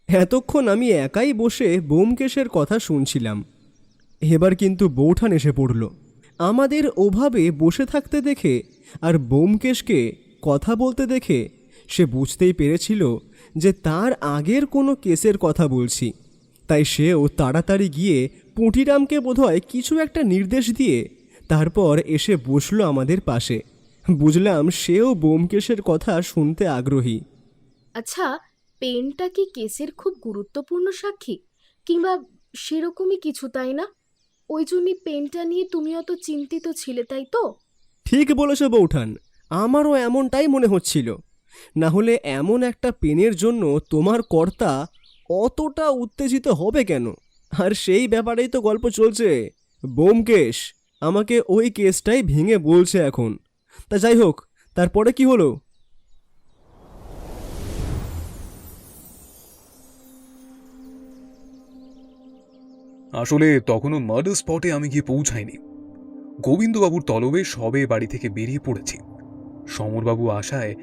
এতক্ষণ আমি একাই বসে ব্যোমকেশের কথা শুনছিলাম, এবার কিন্তু বৌঠান এসে পড়ল। আমাদের ওভাবে বসে থাকতে দেখে আর ব্যোমকেশকে কথা বলতে দেখে সে বুঝতেই পেরেছিল যে তার আগের কোনো কেসের কথা বলছি। তাই সেও তাড়াতাড়ি গিয়ে পুঁটিরামকে বোধহয় কিছু একটা নির্দেশ দিয়ে তারপর এসে বসলো আমাদের পাশে। বুঝলাম সেও ব্যোমকেশের কথা শুনতে আগ্রহী। আচ্ছা, পেনটা কি কেসের খুব গুরুত্বপূর্ণ সাক্ষী, কিংবা সেরকমই কিছু, তাই না? ওই জন্যই পেনটা নিয়ে তুমি অত চিন্তিত ছিলে, তাই তো? ঠিক বলেছ বৌঠান, আমারও এমনটাই মনে হচ্ছিল। না হলে এমন একটা পেনের জন্য তোমার কর্তা অতটা উত্তেজিত হবে কেন? আর সেই ব্যাপারেই তো গল্প চলছে। ব্যোমকেশ আমাকে ওই কেসটাই ভেঙে বলছে এখন। তা যাই হোক, তারপরে কি হলো? আসলে তখনও মার্ডার স্পটে আমি গিয়ে পৌঁছাইনি। গোবিন্দবাবুর তলবে সবে বাড়ি থেকে বেরিয়ে পড়েছি। সমরবাবু আসায়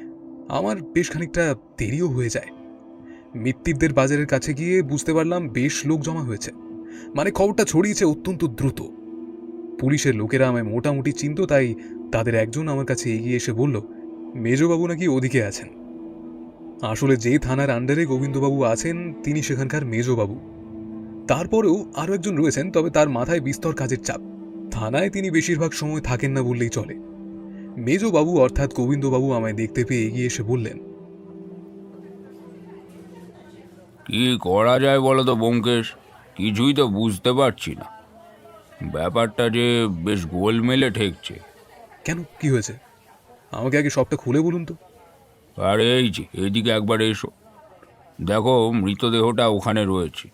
আমার বেশ খানিকটা দেরিও হয়ে যায়। মিত্তিরদের বাজারের কাছে গিয়ে বুঝতে পারলাম বেশ লোক জমা হয়েছে, মানে খবরটা ছড়িয়েছে অত্যন্ত দ্রুত। পুলিশের লোকেরা আমায় মোটামুটি চিনত, তাই তাদের একজন আমার কাছে এগিয়ে এসে বলল, মেজবাবু নাকি ওদিকে আছেন। আসলে যে থানার আন্ডারে গোবিন্দবাবু আছেন তিনি সেখানকার মেজবাবু। তারপরেও আরও একজন রয়েছেন, তবে তার মাথায় বিস্তর কাজের চাপ। থানায় তিনি বেশিরভাগ সময় থাকেন না বললেই চলে। মেজবাবু অর্থাৎ গোবিন্দবাবু আমায় দেখতে পেয়ে এগিয়ে এসে বললেন, কি করা যায় বলো তো ব্যোমকেশ, কিছুই তো বুঝতে পারছি না। ব্যাপারটা যে বেশ গোলমেলে ঠেকছে। কেন, কি হয়েছে? আমাকে আগে সবটা খুলে বলুন তো। আর এই যে এদিকে একবার এসো, দেখো মৃতদেহটা ওখানে রয়েছে।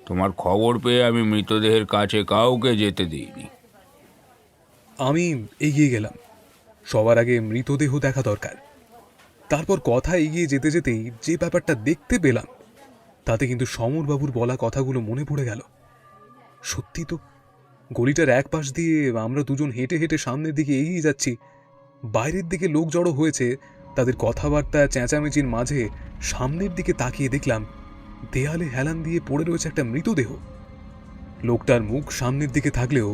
তোমার খবর পেয়ে আমি মৃতদেহের কাছে কাউকে যেতে দিইনি। আমি এগিয়ে গেলাম। সবার আগে মৃতদেহ দেখা দরকার। তারপর কথা এগিয়ে যেতে যেতেই যে ব্যাপারটা দেখতে পেলাম তাতে কিন্তু সমরবাবুর বলা কথাগুলো মনে পড়ে গেল। সত্যি তো, গলিটার এক পাশ দিয়ে আমরা দুজন হেঁটে হেঁটে সামনের দিকে এগিয়ে যাচ্ছি। বাইরের দিকে লোক জড়ো হয়েছে, তাদের কথাবার্তা চেঁচামেচির মাঝে সামনের দিকে তাকিয়ে দেখলাম দেয়ালে হেলান দিয়ে পড়ে রয়েছে একটা মৃতদেহ। লোকটার মুখ সামনের দিকে থাকলেও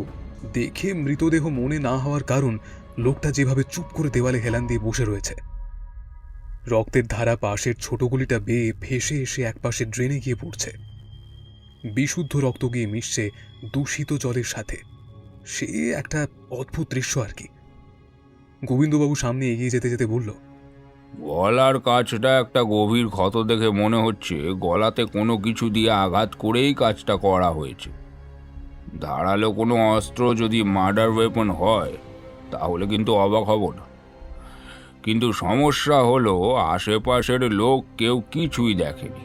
দেখে মৃতদেহ মনে না হওয়ার কারণ লোকটা যেভাবে চুপ করে দেওয়ালে হেলান দিয়ে বসে রয়েছে। রক্তের ধারা পাশের ছোট গলিটা বেয়ে ভেসে এসে একপাশে ড্রেনে গিয়ে পড়ছে। বিশুদ্ধ রক্ত গিয়ে মিশছে দূষিত জলের সাথে। সে একটা অদ্ভুত দৃশ্য আর কি। গোবিন্দবাবু সামনে এগিয়ে যেতে যেতে বলল, গলার কাজটা একটা গভীর ক্ষত দেখে মনে হচ্ছে গলাতে কোনো কিছু দিয়ে আঘাত করেই কাজটা করা হয়েছে। ধারালো কোনো অস্ত্র যদি মার্ডার ওয়েপন হয় তাহলে কিন্তু অবাক হব না। কিন্তু সমস্যা হলো আশেপাশের লোক কেউ কিছুই দেখেনি।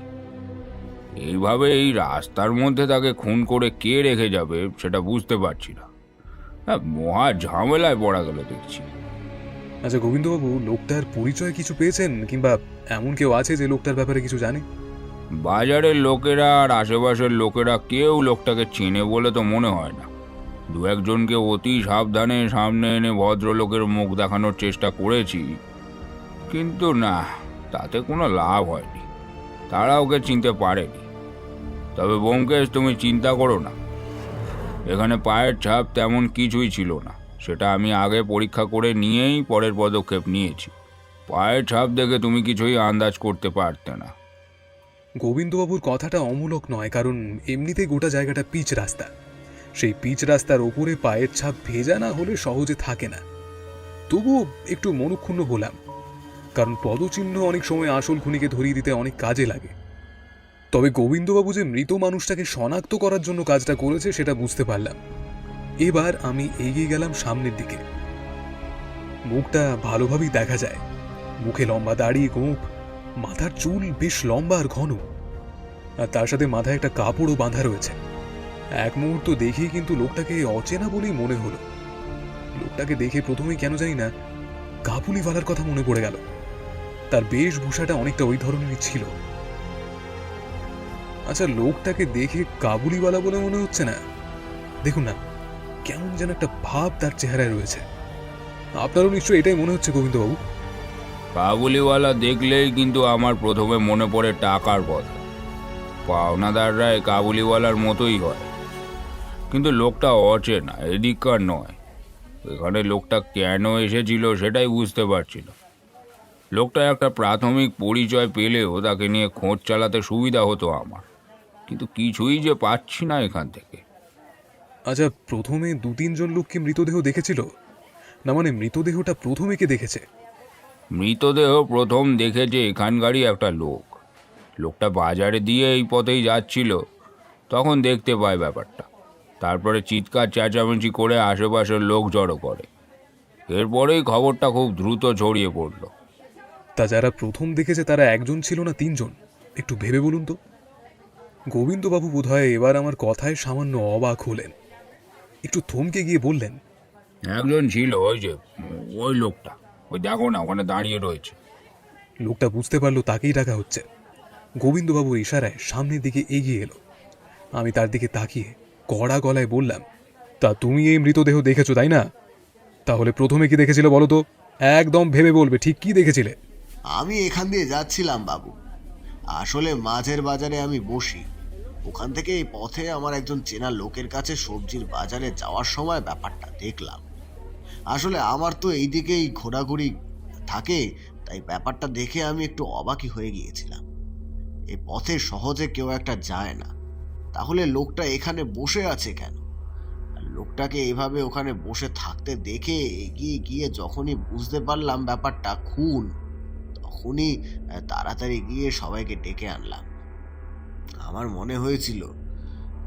এইভাবে এই রাস্তার মধ্যে তাকে খুন করে কে রেখে যাবে সেটা বুঝতে পারছি না। মহা ঝামেলায় পড়া গেল দেখছি। আচ্ছা গোবিন্দবাবু, লোকটার পরিচয় কিছু পেয়েছেন, কিংবা এমন কেউ আছে যে লোকটার ব্যাপারে কিছু জানে? বাজারের লোকেরা আর আশেপাশের লোকেরা কেউ লোকটাকে চেনে বলে তো মনে হয় না। দু একজনকে অতি সাবধানে সামনে এনে ভদ্রলোকের মুখ দেখানোর চেষ্টা করেছি, কিন্তু না, তাতে কোনো লাভ হয়নি। তারা ওকে চিনতে পারেনি। তবে ব্যোমকেশ, তুমি চিন্তা করো না, এখানে পায়ের ছাপ তেমন কিছুই ছিল না। সেটা আমি আগে পরীক্ষা করে নিয়েই পরের পদক্ষেপ নিয়েছি। পায়ের ছাপ দেখে তুমি কিছুই আন্দাজ করতে পারতে না। গোবিন্দবাবুর কথাটা অমূলক নয়, কারণ এমনিতেই গোটা জায়গাটা পিচ রাস্তা। সেই পিচ রাস্তার ওপরে পায়ের ছাপ ভেজা না হলে সহজে থাকে না। তবুও একটু মনক্ষুণ্ণ হলাম, কারণ পদচিহ্ন অনেক সময় আসল খুনিকে ধরিয়ে দিতে অনেক কাজে লাগে। তবে গোবিন্দবাবু যে মৃত মানুষটাকে শনাক্ত করার জন্য কাজটা করেছে সেটা বুঝতে পারলাম। এবার আমি এগিয়ে গেলাম সামনের দিকে। মুখটা ভালোভাবেই দেখা যায়। মুখে লম্বা দাড়ি, গোঁফ, মাথার চুল বেশ লম্বা আর ঘন, আর তার সাথে মাথায় একটা কাপড়ও বাঁধা রয়েছে। এক মুহূর্ত দেখেই কিন্তু লোকটাকে অচেনা বলেই মনে হলো। লোকটাকে দেখে প্রথমেই কেন জানি না কাবুলিওয়ালার কথা মনে পড়ে গেল। তার বেশভূষাটা অনেকটা ওই ধরনেরই ছিল। আচ্ছা, লোকটাকে দেখে কাবুলিওয়ালা বলে মনে হচ্ছে না? দেখুন না, কেমন যেন একটা ভাব তার চেহারায় রয়েছে। আপনারও নিশ্চয়ই এটাই মনে হচ্ছে গোবিন্দবাবু? কাবুলিওয়ালা দেখলেই কিন্তু আমার প্রথমে মনে পড়ে টাকার কথা। পাওনাদাররা এই কাবুলিওয়ালার মতোই হয়। কিন্তু লোকটা অচেনা, এদিককার নয়। এখানে লোকটা কেন এসেছিল সেটাই বুঝতে পারছি না। লোকটা একটা প্রাথমিক পরিচয় পেলেও তাকে নিয়ে খোঁজ চালাতে সুবিধা হতো আমার, কিন্তু কিছুই যে পাচ্ছি না এখান থেকে। আচ্ছা, প্রথমে 2-3 জন লোককে মৃতদেহ দেখেছিল না? মানে মৃতদেহটা প্রথমে কে দেখেছে? মৃতদেহ প্রথম দেখেছে এখানকারই একটা লোক। লোকটা বাজারে দিয়ে এই পথেই যাচ্ছিল, তখন দেখতে পায় ব্যাপারটা। তারপরে চিৎকার চেঁচামেচি করে আশেপাশের লোক জড়ো করে। এরপরেই খবরটা খুব দ্রুত ছড়িয়ে পড়ল। তা যারা প্রথম দেখেছে তারা 1 জন ছিল না 3 জন? একটু ভেবে বলুন তো। গোবিন্দবাবু বোধহয় এবার আমার কথায় সামান্য অবাক হলেন। একটু থমকে গিয়ে বললেন, একজন ছিল, ওই লোকটা, ওই দেখো না ওখানে দাঁড়িয়ে রয়েছে। লোকটা বুঝতে পারলো তাকেই ডাকা হচ্ছে। গোবিন্দবাবুর ইশারায় সামনের দিকে এগিয়ে এলো। আমি তার দিকে তাকিয়ে কড়া গলায় বললাম, তা তুমি এই মৃতদেহ দেখেছো তাই না? তাহলে প্রথমে কি দেখেছিলে বলো তো? একদম ভেবে বলবে, ঠিক কি দেখেছিলে? আমি এখান দিয়ে যাচ্ছিলাম বাবু। আসলে মাঝের বাজারে আমি বসি। ওখান থেকে এই পথে আমার একজন চেনা লোকের কাছে সবজির বাজারে যাওয়ার সময় ব্যাপারটা দেখলাম। আসলে আমার তো এইদিকেই ঘোরাঘুরি থাকে, তাই ব্যাপারটা দেখে আমি একটু অবাকই হয়ে গিয়েছিলাম। এই পথে সহজে কেউ একটা যায় না, তাহলে লোকটা এখানে বসে আছে কেন? লোকটাকে এভাবে ওখানে বসে থাকতে দেখে এগিয়ে গিয়ে যখনই বুঝতে পারলাম ব্যাপারটা খুন, তখনই তাড়াতাড়ি গিয়ে সবাইকে ডেকে আনলাম। আমার মনে হয়েছিল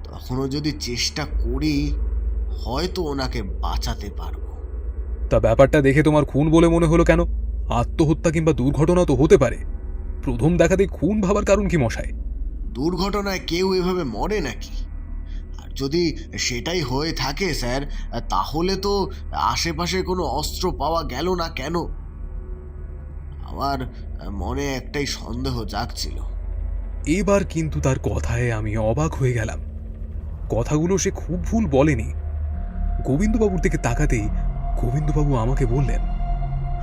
তখনও যদি চেষ্টা করি হয়তো ওনাকে বাঁচাতে পারবো। তা ব্যাপারটা দেখে তোমার খুন বলে মনে হলো কেন? আত্মহত্যা কিংবা দুর্ঘটনা তো হতে পারে। প্রথম দেখাতেই খুন ভাবার কারণ কি মশাই? দুর্ঘটনায় কেউ এভাবে মরে নাকি? আর যদি সেটাই হয়ে থাকে স্যার, তাহলে তো আশেপাশে কোনো অস্ত্র পাওয়া গেল না কেন? আমার মনে একটাই সন্দেহ জাগছিল। এবার কিন্তু তার কথায় আমি অবাক হয়ে গেলাম। কথাগুলো সে খুব ভুল বলেনি। গোবিন্দবাবুর দিকে তাকাতেই গোবিন্দবাবু আমাকে বললেন,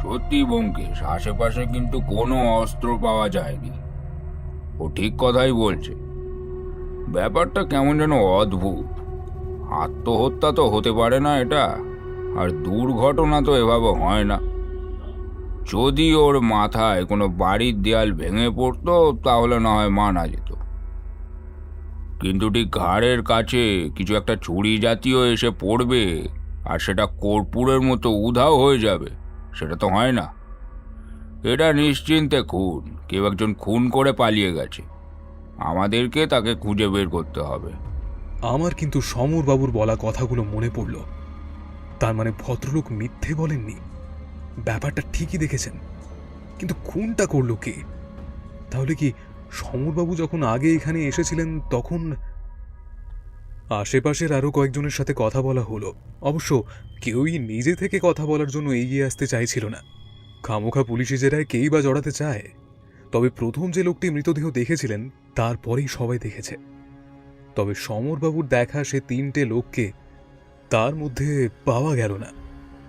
সত্যি ব্যোমকেশ, আশেপাশে কিন্তু কোনো অস্ত্র পাওয়া যায়নি। ও ঠিক কথাই বলছে। ব্যাপারটা কেমন যেন অদ্ভুত। আত্মহত্যা তো হতে পারে না এটা, আর দুর্ঘটনা তো এভাবে হয় না। যদি ওর মাথায় কোনো বাড়ির দেয়াল ভেঙে পড়তো তাহলে না হয় মানা যেত, কিন্তু ঠিক ঘাড়ের কাছে কিছু একটা ছুরি জাতীয় এসে পড়বে আর সেটা কর্পূরের মতো উধাও হয়ে যাবে, সেটা তো হয় না। এটা নিশ্চিন্তে খুন। কেউ একজন খুন করে পালিয়ে গেছে। আমাদেরকে তাকে খুঁজে বের করতে হবে। আমার কিন্তু সমরবাবুর বলা কথাগুলো মনে পড়ল। তার মানে ভদ্রলোক মিথ্যে বলেননি, ব্যাপারটা ঠিকই দেখেছেন। কিন্তু খুনটা করলো কে? তাহলে কি সমরবাবু যখন আগে এখানে এসেছিলেন তখন? আশেপাশের আরো কয়েকজনের সাথে কথা বলা হলো। অবশ্য কেউই নিজে থেকে কথা বলার জন্য এগিয়ে আসতে চাইছিল না। খামোখা পুলিশি জেরায় কেই বা জড়াতে চায়? তবে প্রথম যে লোকটি মৃতদেহ দেখেছিলেন তারপরেই সবাই দেখেছে। তবে সমরবাবুর দেখা সে 3টে লোককে তার মধ্যে পাওয়া গেল না।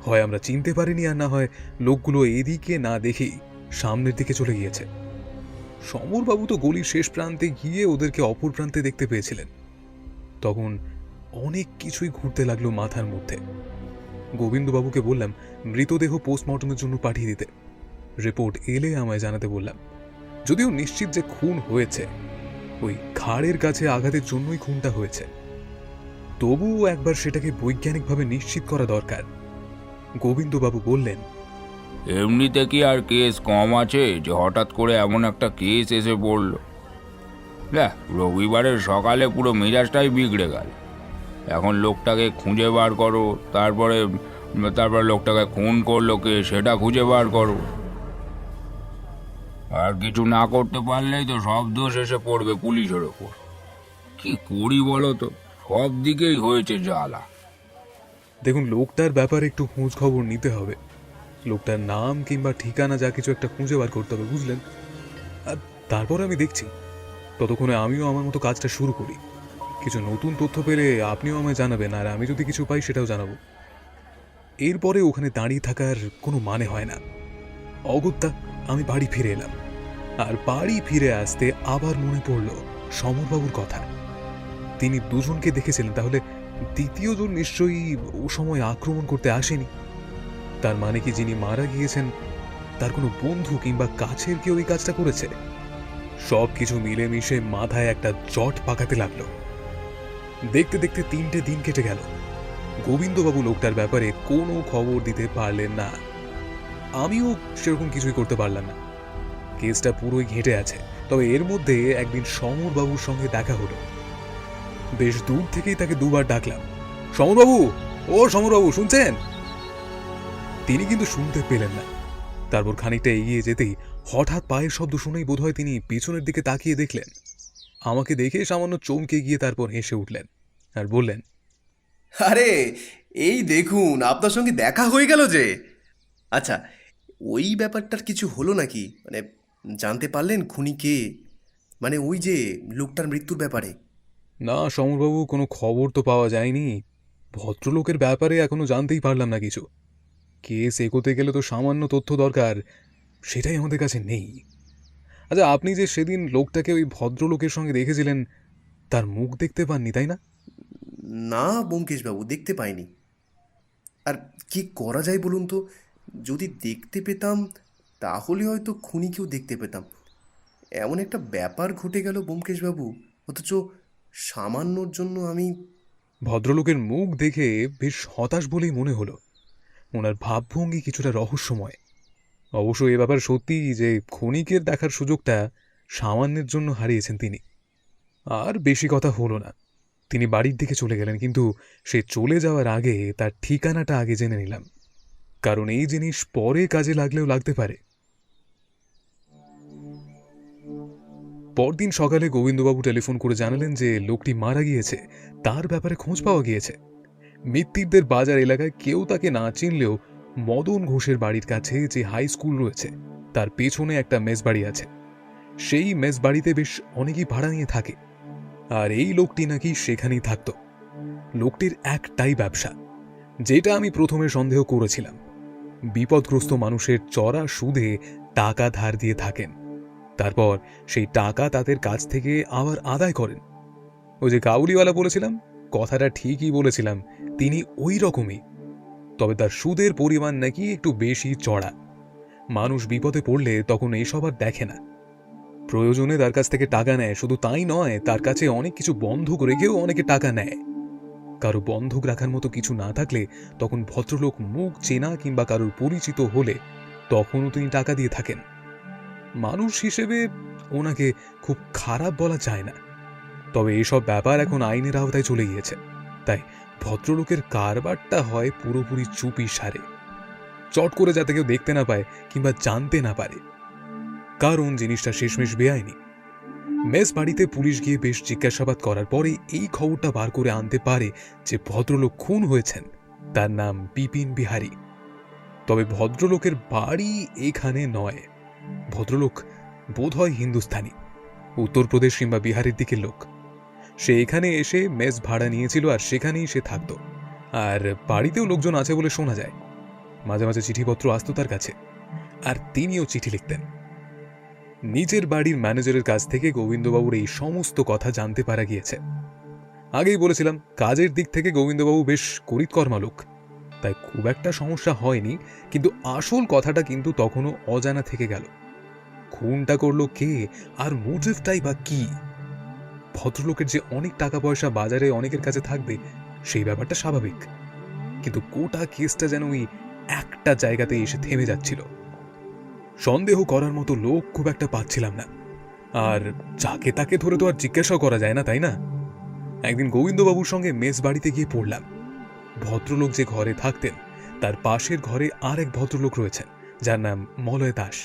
হয় আমরা চিনতে পারিনি, আর না হয় লোকগুলো এদিকে না দেখেই সামনের দিকে চলে গিয়েছে। সমরবাবু তো গলির শেষ প্রান্তে গিয়ে ওদেরকে অপর প্রান্তে দেখতে পেয়েছিলেন। তখন অনেক কিছুই ঘুরতে লাগলো মাথার মধ্যে। গোবিন্দবাবুকে বললাম মৃতদেহ পোস্টমর্টমের জন্য পাঠিয়ে দিতে। রিপোর্ট এলে আমায় জানাতে বললাম। যদিও নিশ্চিত যে খুন হয়েছে, ওই ঘাড়ের কাছে আঘাতের জন্যই খুনটা হয়েছে, তবুও একবার সেটাকে বৈজ্ঞানিকভাবে নিশ্চিত করা দরকার। গোবিন্দবাবু বললেন, এমনিতে কি আর কেস কম আছে যে হঠাৎ করে এমন একটা কেস এসে পড়ল? রবিবারের সকালে পুরো মেজাজটাই বিগড়ে গেল। এখন লোকটাকে খুঁজে বার করো, তারপরে লোকটাকে খুন করলো কে সেটা খুঁজে বার করো। আর কিছু না করতে পারলেই তো সব দোষ এসে পড়বে পুলিশের ওপর। কি করি বলো তো, সব দিকেই হয়েছে জ্বালা। দেখুন, লোকটার ব্যাপারে একটু খোঁজ খবর নিতে হবে। লোকটার নাম কিংবা ঠিকানা যা কিছু একটা খুঁজে বার করতে হবে, বুঝলেন? আর তারপর আমি দেখছি। ততক্ষণে আমিও আমার মতো কাজটা শুরু করি। কিছু নতুন তথ্য পেলে আপনিও আমায় জানাবেন, আর আমি যদি কিছু পাই সেটাও জানাবো। এরপরে ওখানে দাঁড়িয়ে থাকার কোনো মানে হয় না। অগত্যা আমি বাড়ি ফিরে এলাম। আর বাড়ি ফিরে আসতে আবার মনে পড়ল সমরবাবুর কথা। তিনি দুজনকে দেখেছিলেন, তাহলে দ্বিতীয় জন নিশ্চয়ই ও সময় আক্রমণ করতে আসেনি। তার মানে কি যিনি মারা গিয়েছেন তার কোনো বন্ধু কিংবা কাছের কেউ এই কাজটা করেছে? সবকিছু মিলেমিশে মাথায় একটা জট পাকাতে লাগলো। দেখতে দেখতে 3টে দিন কেটে গেল। গোবিন্দবাবু লোকটার ব্যাপারে কোনো খবর দিতে পারলেন না। আমিও সেরকম কিছুই করতে পারলাম না। কেসটা পুরোই ঘেঁটে আছে। তবে এর মধ্যে একদিন সমরবাবুর সঙ্গে দেখা হলো। বেশ দূর থেকেই তাকে দুবার ডাকলাম, সমরবাবু, ও সমরবাবু, শুনছেন? তিনি কিন্তু শুনতে পেলেন না। তারপর খানিকটা এগিয়ে যেতেই হঠাৎ পায়ের শব্দ শুনেই বোধহয় তিনি পিছনের দিকে তাকিয়ে দেখলেন। আমাকে দেখে সামান্য চমকে গিয়ে তারপর হেসে উঠলেন আর বললেন, আরে, এই দেখুন, আপনার সঙ্গে দেখা হয়ে গেল যে। আচ্ছা, ওই ব্যাপারটার কিছু হলো নাকি? মানে জানতে পারলেন খুনি কে? মানে ওই যে লোকটার মৃত্যুর ব্যাপারে। না সমরবাবু, কোনো খবর তো পাওয়া যায়নি। ভদ্রলোকের ব্যাপারে এখনো জানতেই পারলাম না কিছু। কেস এগোতে গেলে তো সামান্য তথ্য দরকার, সেটাই আমাদের কাছে নেই। আচ্ছা, আপনি যে সেদিন লোকটাকে ওই ভদ্রলোকের সঙ্গে দেখেছিলেন, তার মুখ দেখতে পাননি, তাই না? না ব্যোমকেশবাবু, দেখতে পাইনি। আর কি করা যায় বলুন তো? যদি দেখতে পেতাম তাহলে হয়তো খুনিকেও দেখতে পেতাম। এমন একটা ব্যাপার ঘটে গেল ব্যোমকেশবাবু, অথচ সামান্যর জন্য আমি... ভদ্রলোকের মুখ দেখে বেশ হতাশ বলেই মনে হলো। ওনার ভাবভঙ্গি কিছুটা রহস্যময়। অবশ্য এ ব্যাপার সত্যি যে ক্ষণিকের দেখার সুযোগটা সামান্যের জন্য হারিয়েছেন তিনি। আর বেশি কথা হলো না, তিনি বাড়ির দিকে চলে গেলেন। কিন্তু সে চলে যাওয়ার আগে তার ঠিকানাটা আগে জেনে নিলাম, কারণ এই জিনিস পরে কাজে লাগলেও লাগতে পারে। পরদিন সকালে গোবিন্দবাবু টেলিফোন করে জানালেন যে লোকটি মারা গিয়েছে, তার ব্যাপারে খোঁজ পাওয়া গিয়েছে। মিত্তিরদের বাজার এলাকায় কেউ তাকে না চিনলেও মদন ঘোষের বাড়ির কাছে যে হাই স্কুল রয়েছে তার পেছনে একটা মেস বাড়ি আছে। সেই মেস বাড়িতে বেশ অনেকেই ভাড়া নিয়ে থাকে, আর এই লোকটি নাকি সেখানেই থাকত। লোকটির একটাই ব্যবসা, যেটা আমি প্রথমে সন্দেহ করেছিলাম। বিপদগ্রস্ত মানুষের চড়া সুদে টাকা ধার দিয়ে থাকেন, তারপর সেই টাকা তাদের কাছ থেকে আবার আদায় করেন। ওই যে কাউলিওয়ালা বলেছিলাম, কথাটা ঠিকই বলেছিলাম, তিনি ওই রকমই। তবে তার সুদের পরিমাণ নাকি একটু বেশি চড়া। মানুষ বিপদে পড়লে তখন এইসব আর দেখে না, প্রয়োজনে তার কাছ থেকে টাকা নেয়। শুধু তাই নয়, তার কাছে অনেক কিছু বন্ধক রেখেও অনেকে টাকা নেয়। কারো বন্ধক রাখার মতো কিছু না থাকলে তখন ভদ্রলোক মুখ চেনা কিংবা কারোর পরিচিত হলে তখনও তিনি টাকা দিয়ে থাকেন। মানুষ হিসেবে ওনাকে খুব খারাপ বলা যায় না, তবে এসব ব্যাপার এখন আইনের আওতায় চলে গিয়েছে। তাই ভদ্রলোকের কারবারটা হয় পুরোপুরি চুপি সারে, চট করে যাতে কেউ দেখতে না পায় কিংবা জানতে না পারে, কারণ জিনিসটা শেষমেশ বেআইনি। মেস বাড়িতে পুলিশ গিয়ে বেশ জিজ্ঞাসাবাদ করার পরে এই খবরটা বার করে আনতে পারে যে ভদ্রলোক খুন হয়েছেন, তার নাম বিপিন বিহারী। তবে ভদ্রলোকের বাড়ি এখানে নয়। ভদ্রলোক বোধহয় হিন্দুস্থানি, উত্তরপ্রদেশ কিংবা বিহারের দিকের লোক। সে এখানে এসে মেস ভাড়া নিয়েছিল আর সেখানেই সে থাকত। আর বাড়িতেও লোকজন আছে বলে শোনা যায়। মাঝে মাঝে চিঠিপত্র আসতো তার কাছে, আর তিনিও চিঠি লিখতেন। নিজের বাড়ির ম্যানেজারের কাছ থেকে গোবিন্দবাবুর এই সমস্ত কথা জানতে পারা গিয়েছে। আগেই বলেছিলাম, কাজের দিক থেকে গোবিন্দবাবু বেশ করিতকর্মা লোক, তাই খুব একটা সমস্যা হয়নি। কিন্তু আসল কথাটা কিন্তু তখনও অজানা থেকে গেল। খুনটা করলো কে, আর মোটিভটাই বা কি? ভদ্রলোকের যে অনেক টাকা পয়সা বাজারে অনেকের কাছে থাকবে, সেই ব্যাপারটা স্বাভাবিক, কিন্তু গোটা কেসটা যেন ওই একটা জায়গাতে এসে থেমে যাচ্ছিল। সন্দেহ করার মতো লোক খুব একটা পাচ্ছিলাম না, আর যাকে তাকে ধরে তো আর জিজ্ঞাসা করা যায় না, তাই না? একদিন গোবিন্দবাবুর সঙ্গে মেস বাড়িতে গিয়ে পড়লাম। ভদ্রলোক যে ঘরে থাকতেন তার পাশের ঘরে আর এক ভদ্রলোক রয়েছেন, যার নাম মলয় দাস।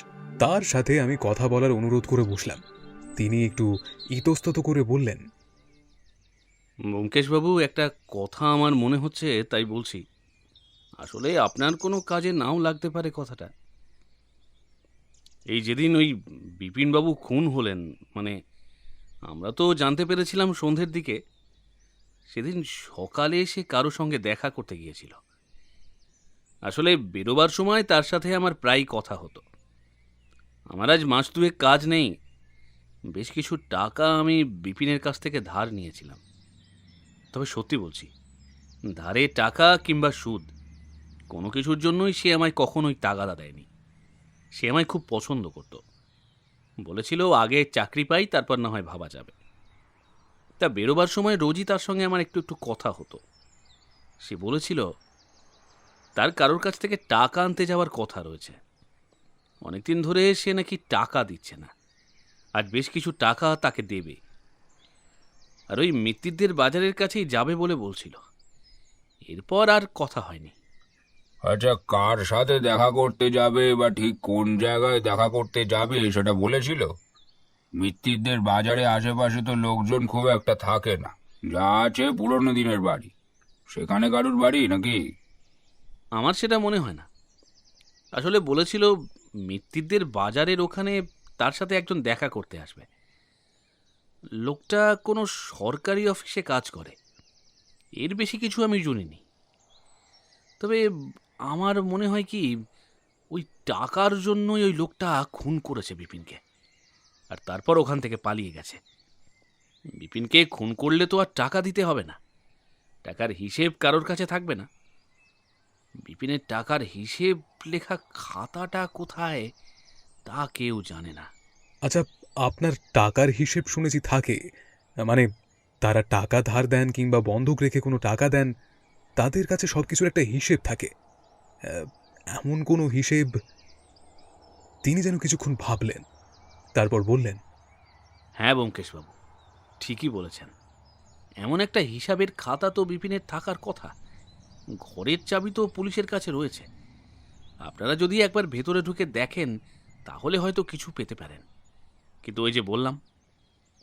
তার সাথে আমি কথা বলার অনুরোধ করে বসলাম। তিনি একটু ইতস্তত করে বললেন, ব্যোমকেশবাবু, একটা কথা আমার মনে হচ্ছে, তাই বলছি। আসলে আপনার কোনো কাজে নাও লাগতে পারে কথাটা। এই যেদিন ওই বিপিনবাবু খুন হলেন, মানে আমরা তো জানতে পেরেছিলাম সন্ধ্যের দিকে। সেদিন সকালে সে কারো সঙ্গে দেখা করতে গিয়েছিল। আসলে বেরোবার সময় তার সাথে আমার প্রায় কথা হতো। আমার আজ মাস দুয়েক কাজ নেই, বেশ কিছু টাকা আমি বিপিনের কাছ থেকে ধার নিয়েছিলাম। তবে সত্যি বলছি, ধারে টাকা কিংবা সুদ কোনো কিছুর জন্যই সে আমায় কখনোই তাগাদা দেয়নি। সে আমায় খুব পছন্দ করত, বলেছিল আগে চাকরি পাই, তারপর না হয় ভাবা যাবে। তা বেরোবার সময় রোজই তার সঙ্গে আমার একটু একটু কথা হতো। সে বলেছিল তার কারোর কাছ থেকে টাকা আনতে যাওয়ার কথা রয়েছে। অনেকদিন ধরে সে নাকি টাকা দিচ্ছে না, আর বেশ কিছু টাকা তাকে দেবে। আর ওই মিত্তিরদের বাজারের কাছেই যাবে বলে বলছিল। এরপর আর কথা হয়নি। আচ্ছা, কার সাথে দেখা করতে যাবে বা ঠিক কোন জায়গায় দেখা করতে যাবে সেটা বলেছিল? মিত্তিরদের বাজারে আশেপাশে তো লোকজন খুব একটা থাকে না, যা আছে পুরনো দিনের বাড়ি। সেখানে কারুর বাড়ি নাকি? আমার সেটা মনে হয় না। আসলে বলেছিল মিত্তিরদের বাজারের ওখানে তার সাথে একজন দেখা করতে আসবে। লোকটা কোনো সরকারি অফিসে কাজ করে, এর বেশি কিছু আমি শুনিনি। তবে আমার মনে হয় কি, ওই টাকার জন্যই ওই লোকটা খুন করেছে বিপিনকে, আর তারপর ওখান থেকে পালিয়ে গেছে। বিপিনকে খুন করলে তো আর টাকা দিতে হবে না, টাকার হিসেব কারোর কাছে থাকবে না। বিপিনের টাকার হিসেব লেখা খাতাটা কোথায় তা কেউ জানে না। আচ্ছা, আপনার টাকার হিসেব শুনেছি থাকে, মানে তারা টাকা ধার দেন কিংবা বন্ধক রেখে কোনো টাকা দেন, তাদের কাছে সবকিছুর একটা হিসেব থাকে। এমন কোনো হিসেব। তিনি যেন কিছুক্ষণ ভাবলেন, তারপর বললেন, হ্যাঁ ব্যোমকেশবাবু, ঠিকই বলেছেন। এমন একটা হিসাবের খাতা তো বিপিনের থাকার কথা। ঘরের চাবি তো পুলিশের কাছে রয়েছে। আপনারা যদি একবার ভেতরে ঢুকে দেখেন তাহলে হয়তো কিছু পেতে পারেন। কিন্তু ওই যে বললাম,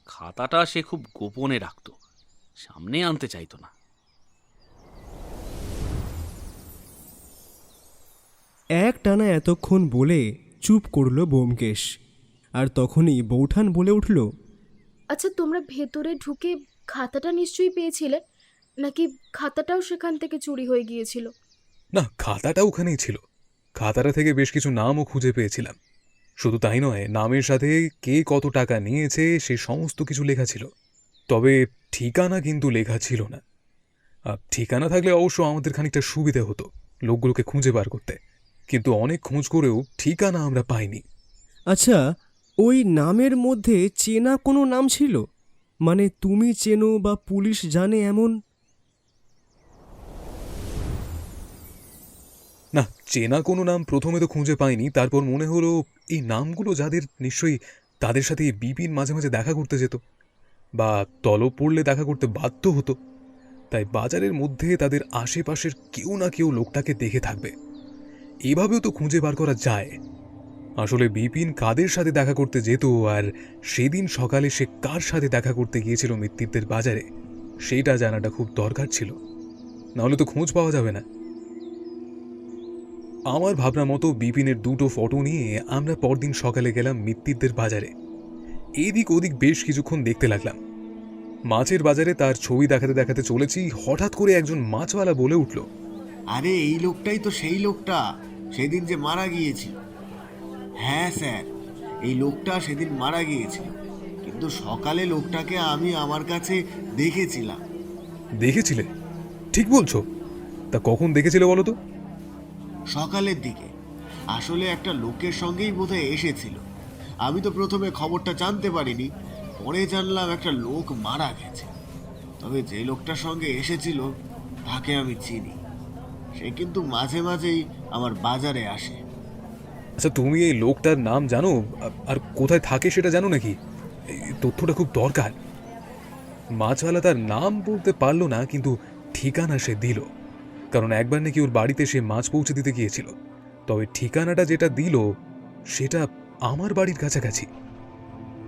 খাতাটা সে খুব গোপনে রাখত, সামনে আনতে চাইতো না। একটানা এতক্ষণ বলে চুপ করল ব্যোমকেশ। আর তখনই বৌঠান বলে উঠল, আচ্ছা, তোমরা ভেতরে ঢুকে খাতাটা নিশ্চয়ই পেয়েছিলে, নাকি খাতাটাও সেখান থেকে চুরি হয়ে গিয়েছিল? না, খাতাটা ওখানেই ছিল। খাতাটা থেকে বেশ কিছু নামও খুঁজে পেয়েছিলাম। শুধু তাই নয়, নামের সাথে কে কত টাকা নিয়েছে সে সমস্ত কিছু লেখা ছিল। তবে ঠিকানা কিন্তু লেখা ছিল না। ঠিকানা থাকলে অবশ্য আমাদের খানিকটা সুবিধে হতো লোকগুলোকে খুঁজে বার করতে, কিন্তু অনেক খোঁজ করেও ঠিকানা আমরা পাইনি। আচ্ছা, ওই নামের মধ্যে চেনা কোনো নাম ছিল? মানে তুমি চেনো বা পুলিশ জানে এমন? না, চেনা কোনো নাম প্রথমে তো খুঁজে পাইনি। তারপর মনে হলো এই নামগুলো যাদের, নিশ্চয়ই তাদের সাথে বিপিন মাঝে মাঝে দেখা করতে যেত বা তলব পড়লে দেখা করতে বাধ্য হতো। তাই বাজারের মধ্যে তাদের আশেপাশের কেউ না কেউ লোকটাকে দেখে থাকবে। এভাবেও তো খুঁজে বার করা যায়। আসলে বিপিন কাদের সাথে দেখা করতে যেত আর সেদিন সকালে সে কার সাথে দেখা করতে গিয়েছিল মৃত্যুদের বাজারে, সেটা জানাটা খুব দরকার ছিল, নাহলে তো খোঁজ পাওয়া যাবে না। আমার ভাবনা মতো বিপিনের দুটো ফটো নিয়ে আমরা পরদিন সকালে গেলাম মৃত্যুদের বাজারে। এদিক ওদিক বেশ কিছুক্ষণ দেখতে লাগলাম। মাছের বাজারে তার ছবি দেখাতে দেখাতে চলেছি, হঠাৎ করে একজন মাছওয়ালা বলে উঠল, আরে এই লোকটাই তো সেই লোকটা সেদিন যে মারা গিয়েছিল। হ্যাঁ স্যার, এই লোকটা সেদিন মারা গিয়েছিল, কিন্তু সকালে লোকটাকে আমি আমার কাছে দেখেছিলাম। দেখেছিলে? ঠিক বলছো? তা কখন দেখেছিলে বলো তো? সকালের দিকে। আসলে একটা লোকের সঙ্গেই বোধহয় এসেছিল। আমি তো প্রথমে খবরটা জানতে পারিনি, পরে জানলাম একটা লোক মারা গেছে। তবে যে লোকটার সঙ্গে এসেছিল তাকে আমি চিনি। সে কিন্তু মাঝে মাঝেই আমার বাজারে আসে। আচ্ছা, তুমি এই লোকটার নাম জানো আর কোথায় থাকে সেটা জানো নাকি? এই তথ্যটা খুব দরকার। মাছওয়ালা তার নাম বলতে পারলো না, কিন্তু ঠিকানা সে দিল। কারণ একবার নাকি ওর বাড়িতে সে মাছ পৌঁছে দিতে গিয়েছিল। তবে ঠিকানাটা যেটা দিল সেটা আমার বাড়ির কাছাকাছি।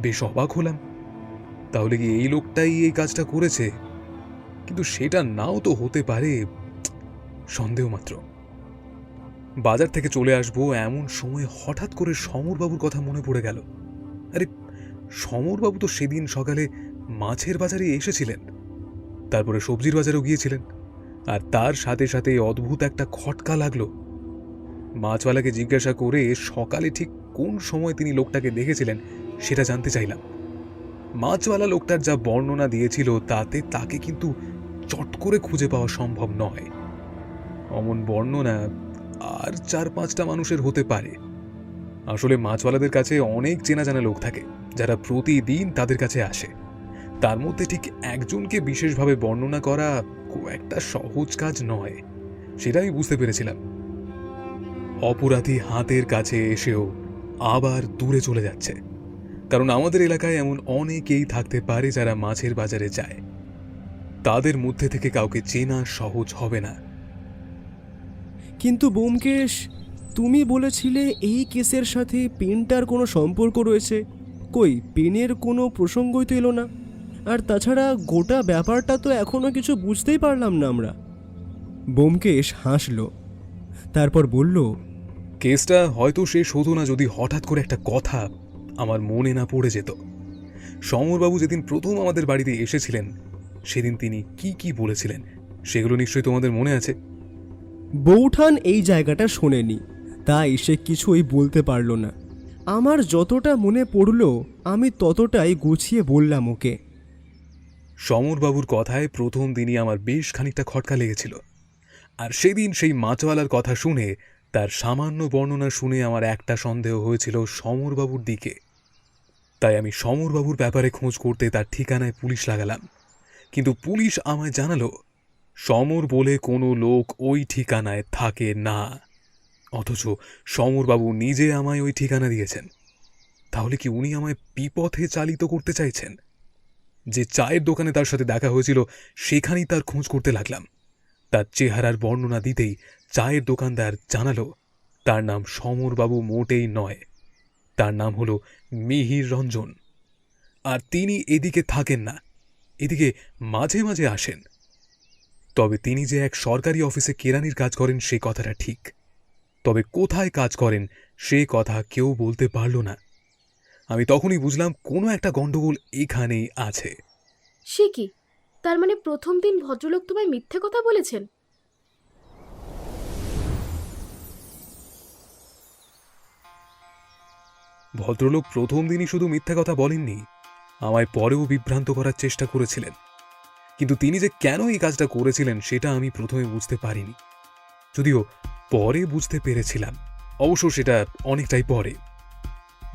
বেশ অবাক হলাম। তাহলে কি এই লোকটাই এই কাজটা করেছে? কিন্তু সেটা নাও তো হতে পারে, সন্দেহ মাত্র। বাজার থেকে চলে আসবো এমন সময় হঠাৎ করে সমরবাবুর কথা মনে পড়ে গেল। আরে, সমরবাবু তো সেদিন সকালে মাছের বাজারে এসেছিলেন, তারপরে সবজির বাজারেও গিয়েছিলেন। আর তার সাথে সাথে অদ্ভুত একটা খটকা লাগলো। মাছওয়ালাকে জিজ্ঞাসা করে সকালে ঠিক কোন সময় তিনি লোকটাকে দেখেছিলেন সেটা জানতে চাইলাম। মাছওয়ালা লোকটার যা বর্ণনা দিয়েছিল তাতে তাকে কিন্তু চট করে খুঁজে পাওয়া সম্ভব নয়। অমন বর্ণনা আর 4-5টা মানুষের হতে পারে। আসলে মাছওয়ালাদের কাছে অনেক চেনা জানা লোক থাকে যারা প্রতিদিন তাদের কাছে আসে। তার মধ্যে ঠিক একজনকে বিশেষভাবে বর্ণনা করা খুব একটা সহজ কাজ নয়, সেটা আমি বুঝতে পেরেছিলাম। অপরাধী হাতের কাছে এসেও আবার দূরে চলে যাচ্ছে, কারণ আমাদের এলাকায় এমন অনেকেই থাকতে পারে যারা মাছের বাজারে যায়। তাদের মধ্যে থেকে কাউকে চেনা সহজ হবে না। কিন্তু ব্যোমকেশ, তুমি বলেছিলে এই কেসের সাথে পেনটার কোনো সম্পর্ক রয়েছে। কই, পেনের কোনো প্রসঙ্গই তো এলো না। আর তাছাড়া গোটা ব্যাপারটা তো এখনো কিছু বুঝতেই পারলাম না আমরা। ব্যোমকেশ হাসল, তারপর বলল, কেসটা হয়তো শেষ হতো না যদি হঠাৎ করে একটা কথা আমার মনে না পড়ে যেত। সমরবাবু যেদিন প্রথম আমাদের বাড়িতে এসেছিলেন সেদিন তিনি কি কি বলেছিলেন সেগুলো নিশ্চয়ই তোমাদের মনে আছে। বৌঠান এই জায়গাটা শোনেনি, তাই সে কিছুই বলতে পারল না। আমার যতটা মনে পড়ল আমি ততটাই গুছিয়ে বললাম ওকে। সমরবাবুর কথায় প্রথম দিনই আমার বেশ খানিকটা খটকা লেগেছিল। আর সেদিন সেই মাছওয়ালার কথা শুনে, তার সামান্য বর্ণনা শুনে আমার একটা সন্দেহ হয়েছিল সমরবাবুর দিকে। তাই আমি সমরবাবুর ব্যাপারে খোঁজ করতে তার ঠিকানায় পুলিশ লাগালাম। কিন্তু পুলিশ আমায় জানালো সমর বলে কোনো লোক ওই ঠিকানায় থাকে না। অথচ সমরবাবু নিজে আমায় ওই ঠিকানা দিয়েছেন। তাহলে কি উনি আমায় বিপথে চালিত করতে চাইছেন? যে চায়ের দোকানে তার সাথে দেখা হয়েছিল সেখানেই তার খোঁজ করতে লাগলাম। তার চেহারার বর্ণনা দিতেই চায়ের দোকানদার জানালো তার নাম সমরবাবু মোটেই নয়, তার নাম হলো মিহির রঞ্জন। আর তিনি এদিকে থাকেন না, এদিকে মাঝে মাঝে আসেন। তবে তিনি যে এক সরকারি অফিসে কেরানির কাজ করেন সে কথাটা ঠিক, তবে কোথায় কাজ করেন সে কথা কেউ বলতে পারল না। আমি তখনই বুঝলাম কোনো একটা গন্ডগোল এখানেই আছে। সে কি, তার মানে প্রথম দিন ভদ্রলোক তোমায় মিথ্যে কথা বলেছেন? ভদ্রলোক প্রথম দিনই শুধু মিথ্যা কথা বলেননি, আমায় পরেও বিভ্রান্ত করার চেষ্টা করেছিলেন। কিন্তু তিনি যে কেন এই কাজটা করেছিলেন সেটা আমি প্রথমে বুঝতে পারিনি, যদিও পরে বুঝতে পেরেছিলাম। অবশ্য সেটা অনেকটাই পরে।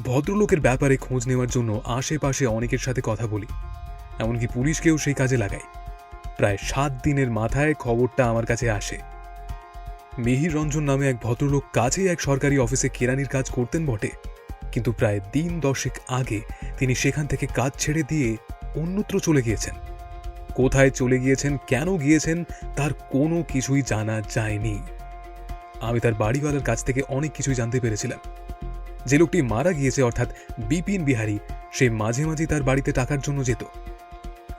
ভদ্রলোকের ব্যাপারে খোঁজ নেওয়ার জন্য আশেপাশে অনেকের সাথে কথা বলি, এমনকি পুলিশকেও সেই কাজে লাগাই। প্রায় 7 দিনের মাথায় খবরটা আমার কাছে আসে। মিহির রঞ্জন নামে এক ভদ্রলোক কাছেই এক সরকারি অফিসে কেরানির কাজ করতেন বটে, কিন্তু প্রায় দিন 10 আগে তিনি সেখান থেকে কাজ ছেড়ে দিয়ে অন্যত্র চলে গিয়েছেন। কোথায় চলে গিয়েছেন, কেন গিয়েছেন, তার কোনো কিছুই জানা যায়নি। আমি তার বাড়িওয়ালার কাছ থেকে অনেক কিছুই জানতে পেরেছিলাম। যে লোকটি মারা গিয়েছে অর্থাৎ বিপিন বিহারী, সে মাঝে মাঝে তার বাড়িতে টাকার জন্য যেত।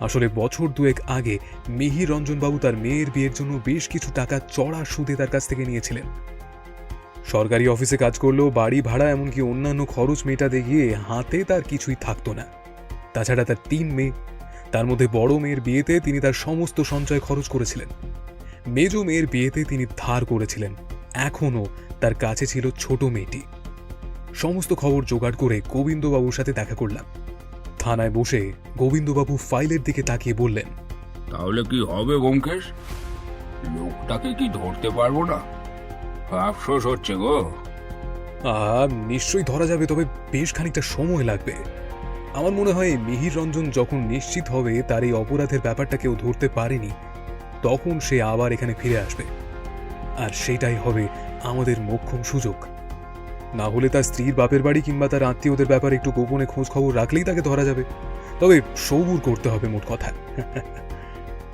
আসলে বছর 2 আগে মিহির রঞ্জনবাবু তার মেয়ের বিয়ের জন্য বেশ কিছু টাকা চড়া সুদে তার কাছ থেকে নিয়েছিলেন। সরকারি অফিসে কাজ করলেও বাড়ি ভাড়া এমনকি অন্যান্য খরচ মেটাতে গিয়ে হাতে তার কিছুই থাকতো না। তাছাড়া তার 3 মেয়ে, তার মধ্যে বড় মেয়ের বিয়েতে তিনি তার সমস্ত সঞ্চয় খরচ করেছিলেন। মেজ মেয়ের বিয়েতে তিনি ধার করেছিলেন। এখনও তার কাছে ছিল ছোট মেয়েটি। সমস্ত খবর জোগাড় করে গোবিন্দবাবুর সাথে দেখা করলাম। থানায় বসে গোবিন্দবাবু ফাইলের দিকে তাকিয়ে বললেন, তাহলে কি হবে ব্যোমকেশ? লোকটাকে কি ধরতে পারবো না? আফসোস হচ্ছে গো। নিশ্চয়ই ধরা যাবে, তবে বেশ খানিকটা সময় লাগবে। আমার মনে হয় মিহির রঞ্জন যখন নিশ্চিত হবে তার এই অপরাধের ব্যাপারটা কেউ ধরতে পারেনি, তখন সে আবার এখানে ফিরে আসবে। আর সেটাই হবে আমাদের মোক্ষম সুযোগ। না হলে তার স্ত্রীর বাপের বাড়ি কিংবা তার আত্মীয়দের ব্যাপারে একটু গোপনে খোঁজ খবর রাখলেই তাকে ধরা যাবে। তবে সবুর করতে হবে মোট কথা।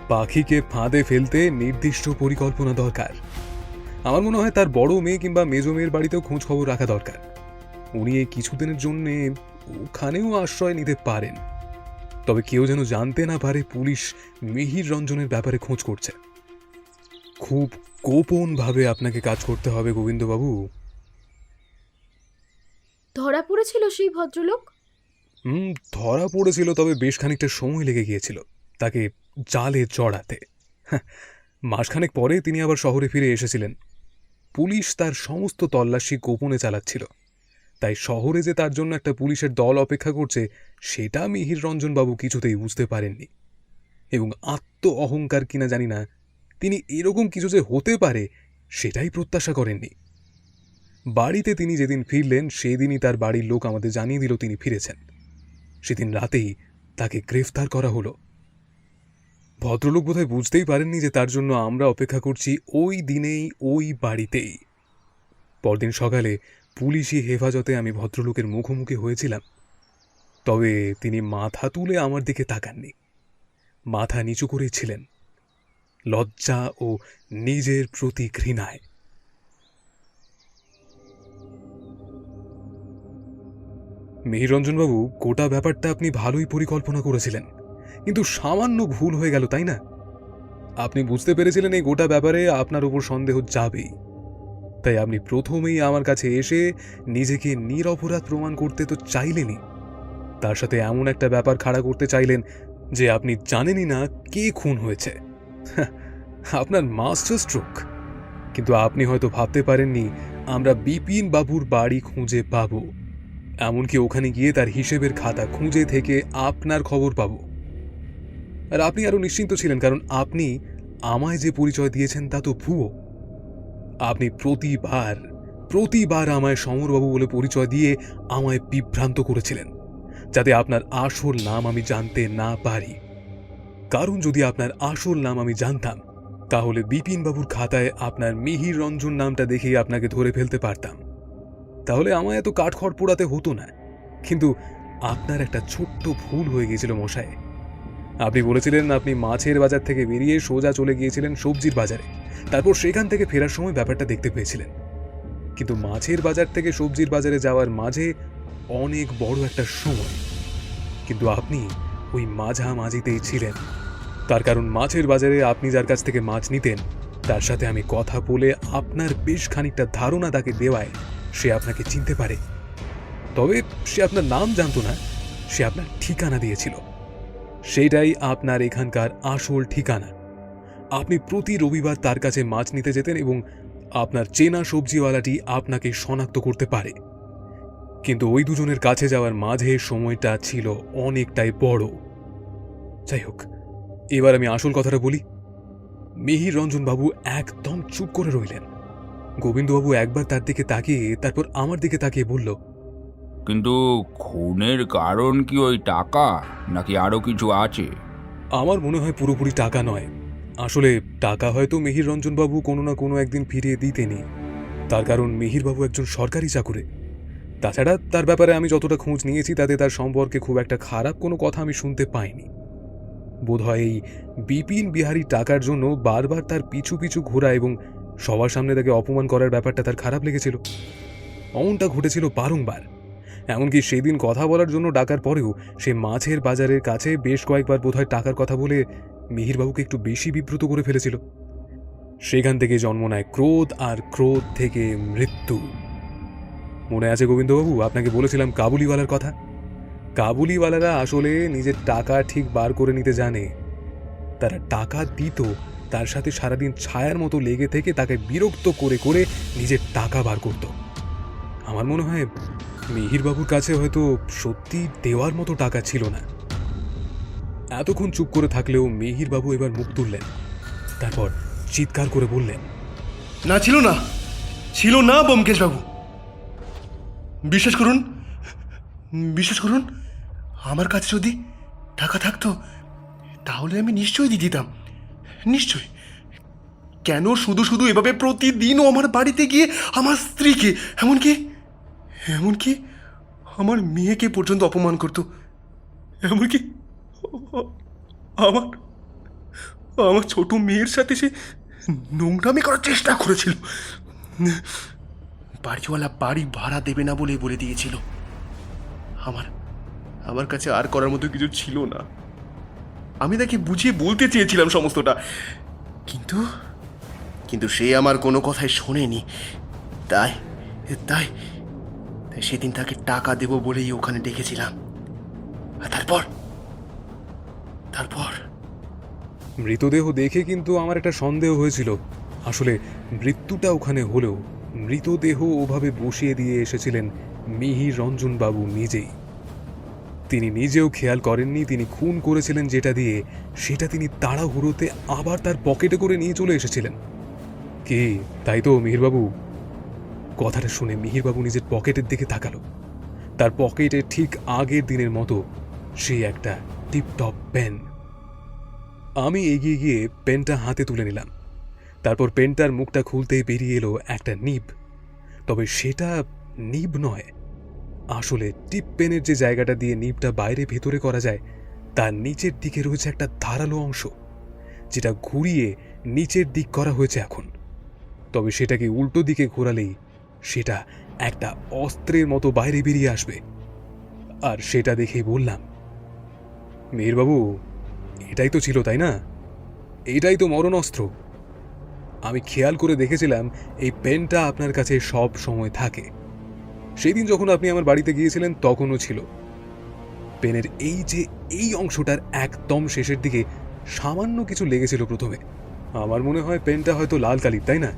পাখিকে ফাঁদে ফেলতে নির্দিষ্ট পরিকল্পনা দরকার। আমার মনে হয় তার বড় মেয়ে কিংবা মেজ মেয়ের বাড়িতেও খোঁজ খবর রাখা দরকার। উনি এই কিছুদিনের জন্য ওখানেও আশ্রয় নিতে পারেন। তবে কেউ যেন জানতে না পারে পুলিশ মিহির রঞ্জনের ব্যাপারে খোঁজ করছে। খুব গোপনভাবে আপনাকে কাজ করতে হবে গোবিন্দবাবু। ধরা পড়েছিল সেই ভদ্রলোক? ধরা পড়েছিল, তবে বেশ খানিকটা সময় লেগে গিয়েছিল তাকে জালে জড়াতে। মাসখানেক পরে তিনি আবার শহরে ফিরে এসেছিলেন। পুলিশ তার সমস্ত তল্লাশি গোপনে চালাচ্ছিল, তাই শহরে যে তার জন্য একটা পুলিশের দল অপেক্ষা করছে সেটা মিহির রঞ্জনবাবু কিছুতেই বুঝতে পারেননি। এবং আত্ম অহংকার কিনা জানি না, তিনি এরকম কিছু যে হতে পারে সেটাই প্রত্যাশা করেননি। বাড়িতে তিনি যেদিন ফিরলেন সেদিনই তার বাড়ির লোক আমাদের জানিয়ে দিল তিনি ফিরেছেন। সেদিন রাতেই তাকে গ্রেফতার করা হলো। ভদ্রলোক বোধহয় বুঝতেই পারেননি যে তার জন্য আমরা অপেক্ষা করছি ওই দিনেই ওই বাড়িতেই। পরদিন সকালে পুলিশি হেফাজতে আমি ভদ্রলোকের মুখোমুখি হয়েছিলাম। তবে তিনি মাথা তুলে আমার দিকে তাকাননি, মাথা নিচু করেই ছিলেন, লজ্জা ও নিজের প্রতি ঘৃণায়। মিহিররঞ্জনবাবু, গোটা ব্যাপারটা আপনি ভালোই পরিকল্পনা করেছিলেন, কিন্তু সামান্য ভুল হয়ে গেল, তাই না? আপনি বুঝতে পেরেছিলেন এই গোটা ব্যাপারে আপনার উপর সন্দেহ যাবেই, তাই আপনি প্রথমেই আমার কাছে এসে নিজেকে নিরপরাধ প্রমাণ করতে তো চাইলেনই, তার সাথে এমন একটা ব্যাপার খাড়া করতে চাইলেন যে আপনি জানেনই না কে খুন হয়েছে। আপনার মাস্টার স্ট্রোক। কিন্তু আপনি হয়তো ভাবতে পারেননি আমরা বিপিন বাবুর বাড়ি খুঁজে পাব, এমনকি ওখানে গিয়ে তার হিসেবের খাতা খুঁজে থেকে আপনার খবর পাব। আর আপনি আরো নিশ্চিন্ত ছিলেন, কারণ আপনি আমায় যে পরিচয় দিয়েছেন তা তো ভুয়ো। আপনি প্রতিবার আমায় সমরবাবু বলে পরিচয় দিয়ে আমায় বিভ্রান্ত করেছিলেন, যাতে আপনার আসল নাম আমি জানতে না পারি। কারণ যদি আপনার আসল নাম আমি জানতাম তাহলে বিপিন বাবুর খাতায় আপনার মিহির রঞ্জন নামটা দেখেই আপনাকে ধরে ফেলতে পারতাম। তাহলে আমায় এত কাঠখড় পোড়াতে হতো না। কিন্তু আপনার একটা ছোট্ট ভুল হয়ে গিয়েছিল মশাই। আপনি বলেছিলেন আপনি মাছের বাজার থেকে বেরিয়ে সোজা চলে গিয়েছিলেন সবজির বাজারে, তারপর সেখান থেকে ফেরার সময় ব্যাপারটা দেখতে পেয়েছিলেন। কিন্তু মাছের বাজার থেকে সবজির বাজারে যাওয়ার মাঝে অনেক বড় একটা সময়, কিন্তু আপনি ওই মাঝামাঝিতেই ছিলেন। তার কারণ মাছের বাজারে আপনি যার কাছ থেকে মাছ নিতেন তার সাথে আমি কথা বলে আপনার বেশ খানিকটা ধারণা তাকে দেওয়ায় সে আপনাকে চিনতে পারে। তবে সে আপনার নাম জানতো না, সে আপনার ঠিকানা দিয়েছিল। সেটাই আপনার এখানকার আসল ঠিকানা। আপনি প্রতি রবিবার তার কাছে মাছ নিতে যেতেন এবং আপনার চেনা সবজিওয়ালাটি আপনাকে শনাক্ত করতে পারে। কিন্তু ওই দুজনের কাছে যাওয়ার মাঝে সময়টা ছিল অনেকটাই বড়। যাই হোক, এবার আমি আসল কথাটা বলি। মিহির রঞ্জন বাবু একদম চুপ করে রইলেন। গোবিন্দবাবু একবার তার দিকে তাকিয়ে তারপর আমার দিকে তাকিয়ে বলল, কিন্তু খুনের কারণ কি ওই টাকা নাকি আরো কিছু আছে? আমার মনে হয় পুরোপুরি টাকা নয়। আসলে টাকা হয়তো মিহির রঞ্জন বাবু কোনো না কোনো একদিন ফিরিয়ে দিতেনি। তার কারণ মিহির বাবু একজন সরকারি চাকুরে। তাছাড়া তার ব্যাপারে আমি যতটা খোঁজ নিয়েছি তাতে তার সম্পর্কে খুব একটা খারাপ কোনো কথা আমি শুনতে পাইনি। বোধহয় এই বিপিন বিহারী টাকার জন্য বারবার তার পিছু পিছু ঘোরা এবং সবার সামনে তাকে অপমান করার ব্যাপারটা তার খারাপ লেগেছিল। অমনটা ঘটেছিল বারংবার। এমনকি সেদিন কথা বলার জন্য ডাকার পরেও সে মাছের বাজারের কাছে বেশ কয়েকবার বোধহয় টাকার কথা বলে মিহিরবাবুকে একটু বেশি বিব্রত করে ফেলেছিল। সেখান থেকে জন্ম নেয় ক্রোধ, আর ক্রোধ থেকে মৃত্যু। মনে আছে গোবিন্দবাবু, আপনাকে বলেছিলাম কাবুলিওয়ালার কথা? কাবুলিওয়ালারা আসলে নিজের টাকা ঠিক বার করে নিতে জানে। তারা টাকা দিত, তার সাথে সারাদিন ছায়ার মতো লেগে থেকে তাকে বিরক্ত করে করে নিজের টাকা বার করত। আমার মনে হয় মিহিরবাবুর কাছে হয়তো সত্যি দেওয়ার মতো টাকা ছিল না। এতক্ষণ চুপ করে থাকলেও মিহিরবাবু এবার মুখ তুললেন, তারপর চিৎকার করে বললেন, না, ছিল না, ছিল না ব্যোমকেশবাবু। বিশ্বাস করুন, বিশ্বাস করুন, আমার কাছে যদি টাকা থাকতো তাহলে আমি নিশ্চয়ই দিয়ে দিতাম, নিশ্চয়। কেন শুধু শুধু এভাবে প্রতিদিনও আমার বাড়িতে গিয়ে আমার স্ত্রীকে, এমনকি এমনকি আমার মেয়েকে পর্যন্ত অপমান করতো, এমনকি আমার আমার ছোট মেয়ের সাথে সে নোংরামি করার চেষ্টা করেছিল। বাড়িওয়ালা বাড়ি ভাড়া দেবে না বলে দিয়েছিল। আমার কাছে আর করার মতো কিছু ছিল না। আমি তাকে বুঝিয়ে বলতে চেয়েছিলাম সমস্তটা, কিন্তু কিন্তু সে আমার কোনো কথাই শোনেনি। তাই তাই তাই সেদিন তাকে টাকা দেব বলেই ওখানে ডেকেছিলাম। আর তারপর মৃতদেহ দেখে কিন্তু আমার একটা সন্দেহ হয়েছিল। আসলে মৃত্যুটা ওখানে হলেও মৃতদেহ ওভাবে বসিয়ে দিয়ে এসেছিলেন মিহির রঞ্জন বাবু নিজেই। তিনি নিজেও খেয়াল করেননি তিনি খুন করেছিলেন যেটা দিয়ে, সেটা তিনি তাড়াহুড়োতে আবার তার পকেটে করে নিয়ে চলে এসেছিলেন। কি তাই তো মিহিরবাবু? কথাটা শুনে মিহিরবাবু নিজের পকেটের দিকে তাকালো। তার পকেটে ঠিক আগের দিনের মতো সে একটা টিপটপ পেন। আমি এগিয়ে গিয়ে পেনটা হাতে তুলে নিলাম। তারপর পেনটার মুখটা খুলতেই বেরিয়ে এলো একটা নিব। তবে সেটা নিব নয়, আসলে টিপ পেনের যে জায়গাটা দিয়ে নিবটা বাইরে ভেতরে করা যায় তার নিচের দিকে রয়েছে একটা ধারালো অংশ, যেটা ঘুরিয়ে নিচের দিক করা হয়েছে এখন। তবে সেটাকে উল্টো দিকে ঘোরালেই সেটা একটা অস্ত্রের মতো বাইরে বেরিয়ে আসবে। আর সেটা দেখেই বললাম, মিহিরবাবু, এটাই তো ছিল তাই না? এটাই তো মরণ অস্ত্র। আমি খেয়াল করে দেখেছিলাম এই পেনটা আপনার কাছে সব সময় থাকে। সেদিন যখন আপনি আমার বাড়িতে গিয়েছিলেন তখনও ছিল। পেনের এই অংশটার একদম শেষের দিকে সামান্য কিছু লেগেছিল প্রথমে। আমার মনে হয় পেনটা হয়তো লাল কালির, তাই না?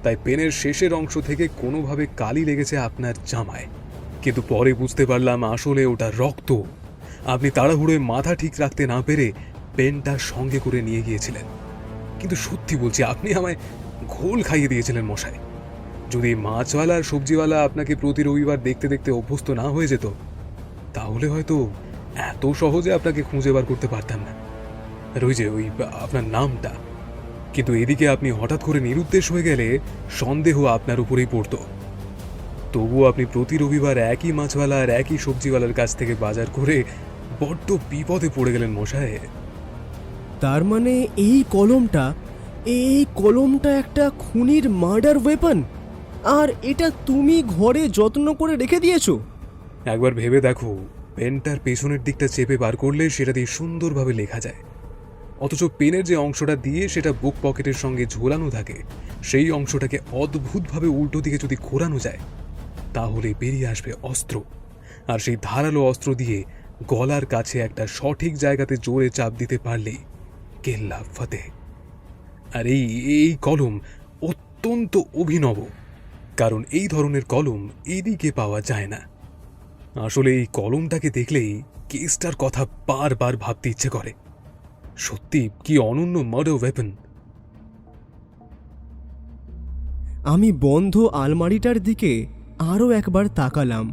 তাই পেনের শেষের অংশ থেকে কোনোভাবে কালি লেগেছে আপনার জামায়। কিন্তু পরে বুঝতে পারলাম আসলে ওটা রক্ত। আপনি তাড়াহুড়োয় মাথা ঠিক রাখতে না পেরে পেনটা সঙ্গে করে নিয়ে গিয়েছিলেন। কিন্তু সত্যি বলছি, আপনি আমায় ঘোল খাইয়ে দিয়েছিলেন মশাই। যদি মাছওয়ালা আর সবজিওয়ালা আপনাকে প্রতি রবিবার দেখতে দেখতে অভ্যস্ত না হয়ে যেত তাহলে হয়তো এত সহজে আপনাকে খুঁজে বার করতে পারতাম না। আর ওই যে ওই আপনার নামটা। কিন্তু এদিকে আপনি হঠাৎ করে নিরুদ্দেশ হয়ে গেলে সন্দেহ আপনার উপরেই পড়তো। তবুও আপনি প্রতি রবিবার একই মাছওয়ালা আর একই সবজিওয়ালার কাছ থেকে বাজার করে বড্ড বিপদে পড়ে গেলেন মশাই। তার মানে এই কলমটা একটা খুনির মার্ডার ওয়েপন, আর এটা তুমি ঘরে যত্ন করে রেখে দিয়েছো? একবার ভেবে দেখো, পেনটার পেছনের দিকটা চেপে বার করলে সেটা দিয়ে সুন্দরভাবে লেখা যায়, অথচ পেনের যে অংশটা দিয়ে সেটা বুক পকেটের সঙ্গে ঝোলানো থাকে সেই অংশটাকে অদ্ভুতভাবে উল্টো দিকে যদি ঘোরানো যায় তাহলে বেরিয়ে আসবে অস্ত্র, আর সেই ধারালো অস্ত্র দিয়ে গলার কাছে একটা সঠিক জায়গাতে জোরে চাপ দিতে পারলেই কেল্লা ফতেহ। আর এই কলম অত্যন্ত অভিনব, কারণ এই ধরনের কলম এদিকে পাওয়া যায় না। আসলে এই কলমটাকে দেখলেই কেসটার কথা বারবার ভাবতে ইচ্ছে করে। সত্যি কি অনন্য মার্ডার ওয়েপন। আমি বন্ধ আলমারিটার দিকে আরও একবার তাকালাম।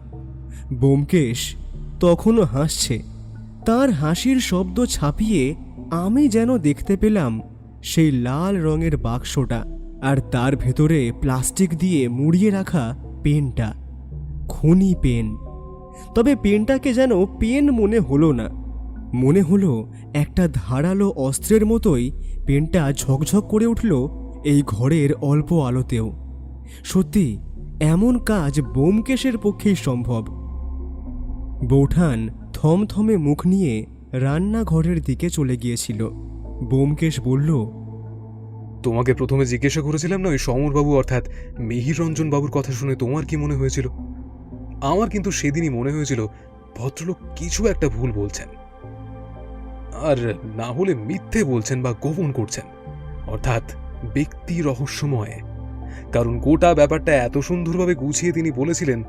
ব্যোমকেশ তখনও হাসছে। তার হাসির শব্দ ছাপিয়ে আমি যেন দেখতে পেলাম সেই লাল রঙের বাক্সটা, আর তার ভেতরে প্লাস্টিক দিয়ে মুড়িয়ে রাখা পেনটা। খনি পেন। তবে পেনটাকে যেন পেন মনে হলো না, মনে হলো একটা ধারালো অস্ত্রের মতোই পেনটা ঝকঝক করে উঠল এই ঘরের অল্প আলোতেও। সত্যি এমন কাজ ব্যোমকেশের পক্ষেই সম্ভব। বৌঠান থমথমে মুখ নিয়ে রান্নাঘরের দিকে চলে গিয়েছিল। ব্যোমকেশ বলল, তোমাকে প্রথমে জিজ্ঞাসা করেছিলাম না ওই সমরবাবু অর্থাৎ মিহির রঞ্জন বাবুর কথা শুনে তোমার কি মনে হয়েছিল? আমার কিন্তু সেদিনই মনে হয়েছিল ভদ্রলোক কিছু একটা ভুল বলছেন, আর না হলে মিথ্যে বলছেন বা গোপন করছেন, অর্থাৎ ব্যক্তি রহস্যময়। কারণ গোটা ব্যাপারটা এত সুন্দরভাবে গুছিয়ে তিনি বলেছিলেন,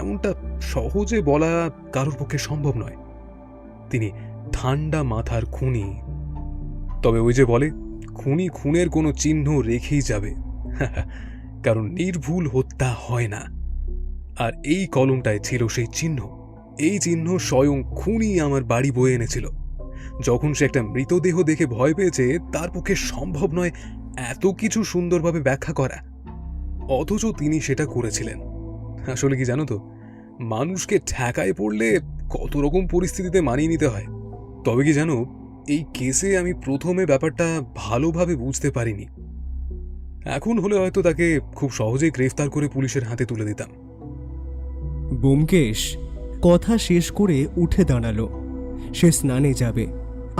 এমনটা সহজে বলা কারোর পক্ষে সম্ভব নয়। তিনি ঠান্ডা মাথার খুনি। তবে ওই যে বলে, খুনি খুনের কোনো চিহ্ন রেখেই যাবে, কারণ নির্ভুল হত্যা হয় না। আর এই কলমটায় ছিল সেই চিহ্ন। এই চিহ্ন স্বয়ং খুনি আমার বাড়ি বয়ে এনেছিল। যখন সে একটা মৃতদেহ দেখে ভয় পেয়েছে, তার পক্ষে সম্ভব নয় এত কিছু সুন্দরভাবে ব্যাখ্যা করা, অথচ তিনি সেটা করেছিলেন। আসলে কি জানো তো, মানুষকে ঠেকায় পড়লে কত রকম পরিস্থিতিতে মানিয়ে নিতে হয়। তবে কি জানো, এই কেসে আমি প্রথমে ব্যাপারটা ভালোভাবে বুঝতে পারিনি। এখন হলে হয়তো তাকে খুব সহজেই গ্রেফতার করে পুলিশের হাতে তুলে দিতাম। ব্যোমকেশ কথা শেষ করে উঠে দাঁড়ালো। সে স্নানে যাবে।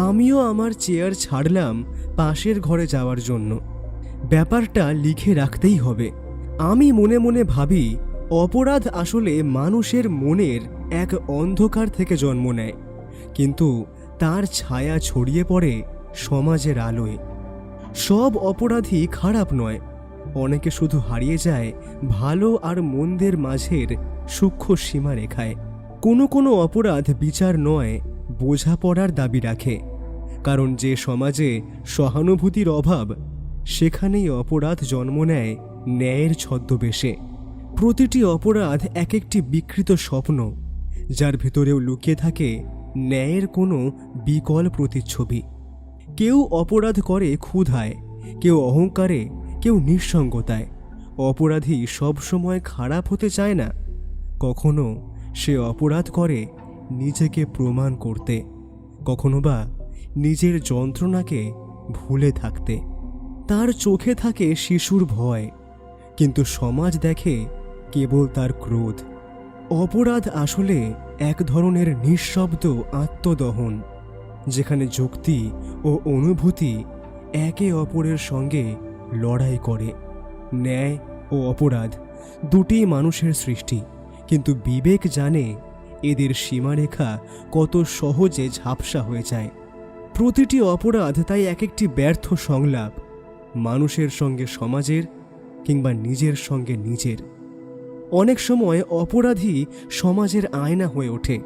আমিও আমার চেয়ার ছাড়লাম পাশের ঘরে যাওয়ার জন্য। ব্যাপারটা লিখে রাখতেই হবে। আমি মনে মনে ভাবি, অপরাধ আসলে মানুষের মনের এক অন্ধকার থেকে জন্ম নেয়, কিন্তু তার ছায়া ছড়িয়ে পড়ে সমাজের আলোয়। সব অপরাধী খারাপ নয়, অনেকে শুধু হারিয়ে যায় ভালো আর মন্দের মাঝের সূক্ষ্ম সীমারেখায়। কোনো কোনো অপরাধ বিচার নয়, বোঝাপড়ার দাবি রাখে। কারণ যে সমাজে সহানুভূতির অভাব, সেখানেই অপরাধ জন্ম নেয় ন্যায়ের ছদ্মবেশে। প্রতিটি অপরাধ এক একটি বিকৃত স্বপ্ন, যার ভেতরেও লুকিয়ে থাকে ন্যায়ের কোনো বিকল প্রতিচ্ছবি। কেউ অপরাধ করে ক্ষুধায়, কেউ অহংকারে, কেউ নিঃসঙ্গতায়। অপরাধী সবসময় খারাপ হতে চায় না, কখনো সে অপরাধ করে নিজেকে প্রমাণ করতে, কখনো বা নিজের যন্ত্রণাকে ভুলে থাকতে। তার চোখে থাকে শিশুর ভয়, কিন্তু সমাজ দেখে কেবল তার ক্রোধ। অপরাধ আসলে এক ধরনের নিঃশব্দ আত্মদহন, যেখানে যুক্তি ও অনুভূতি একে অপরের সঙ্গে লড়াই করে। ন্যায় ও অপরাধ দুটি মানুষের সৃষ্টি, কিন্তু বিবেক জানে এদের সীমারেখা কত সহজে ঝাপসা হয়ে যায়। প্রতিটি অপরাধ তাই এক একটি ব্যর্থ সংলাপ, মানুষের সঙ্গে সমাজের, কিংবা নিজের সঙ্গে নিজের। অনেক সময় অপরাধী সমাজের আয়না হয়ে ওঠে,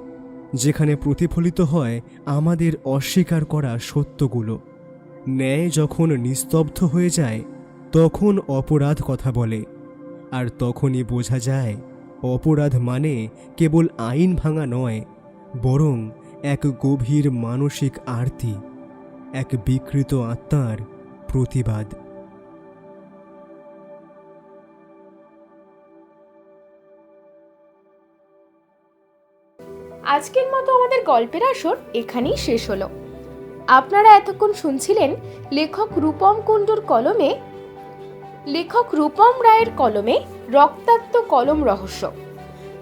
যেখানে প্রতিফলিত হয় আমাদের অস্বীকার করা সত্যগুলো। ন্যায় যখন নিস্তব্ধ হয়ে যায়, তখন অপরাধ কথা বলে, আর তখনই বোঝা যায় অপরাধ মানে কেবল আইন ভাঙা নয়, বরং এক গভীর মানসিক আরতি। এক বিকৃত আত্মার প্রতিবাদ। আজকের মতো আমাদের গল্পের আসর এখানেই শেষ হলো। আপনারা এতক্ষণ শুনছিলেন লেখক রূপম রায়ের কলমে রক্তাক্ত কলম রহস্য।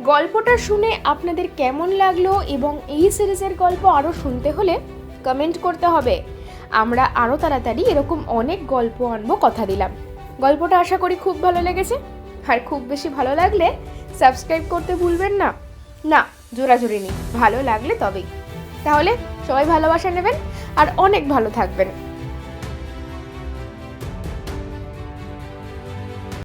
গল্পটা শুনে আপনাদের কেমন লাগলো এবং এই সিরিজের গল্প আরও শুনতে হলে কমেন্ট করতে হবে। আমরা আরও তাড়াতাড়ি এরকম অনেক গল্প আনবো, কথা দিলাম। গল্পটা আশা করি খুব ভালো লেগেছে, আর খুব বেশি ভালো লাগলে সাবস্ক্রাইব করতে ভুলবেন না। না, জোরাজুরি নেই, ভালো লাগলে তবেই। তাহলে সবাই ভালোবাসা নেবেন আর অনেক ভালো থাকবেন।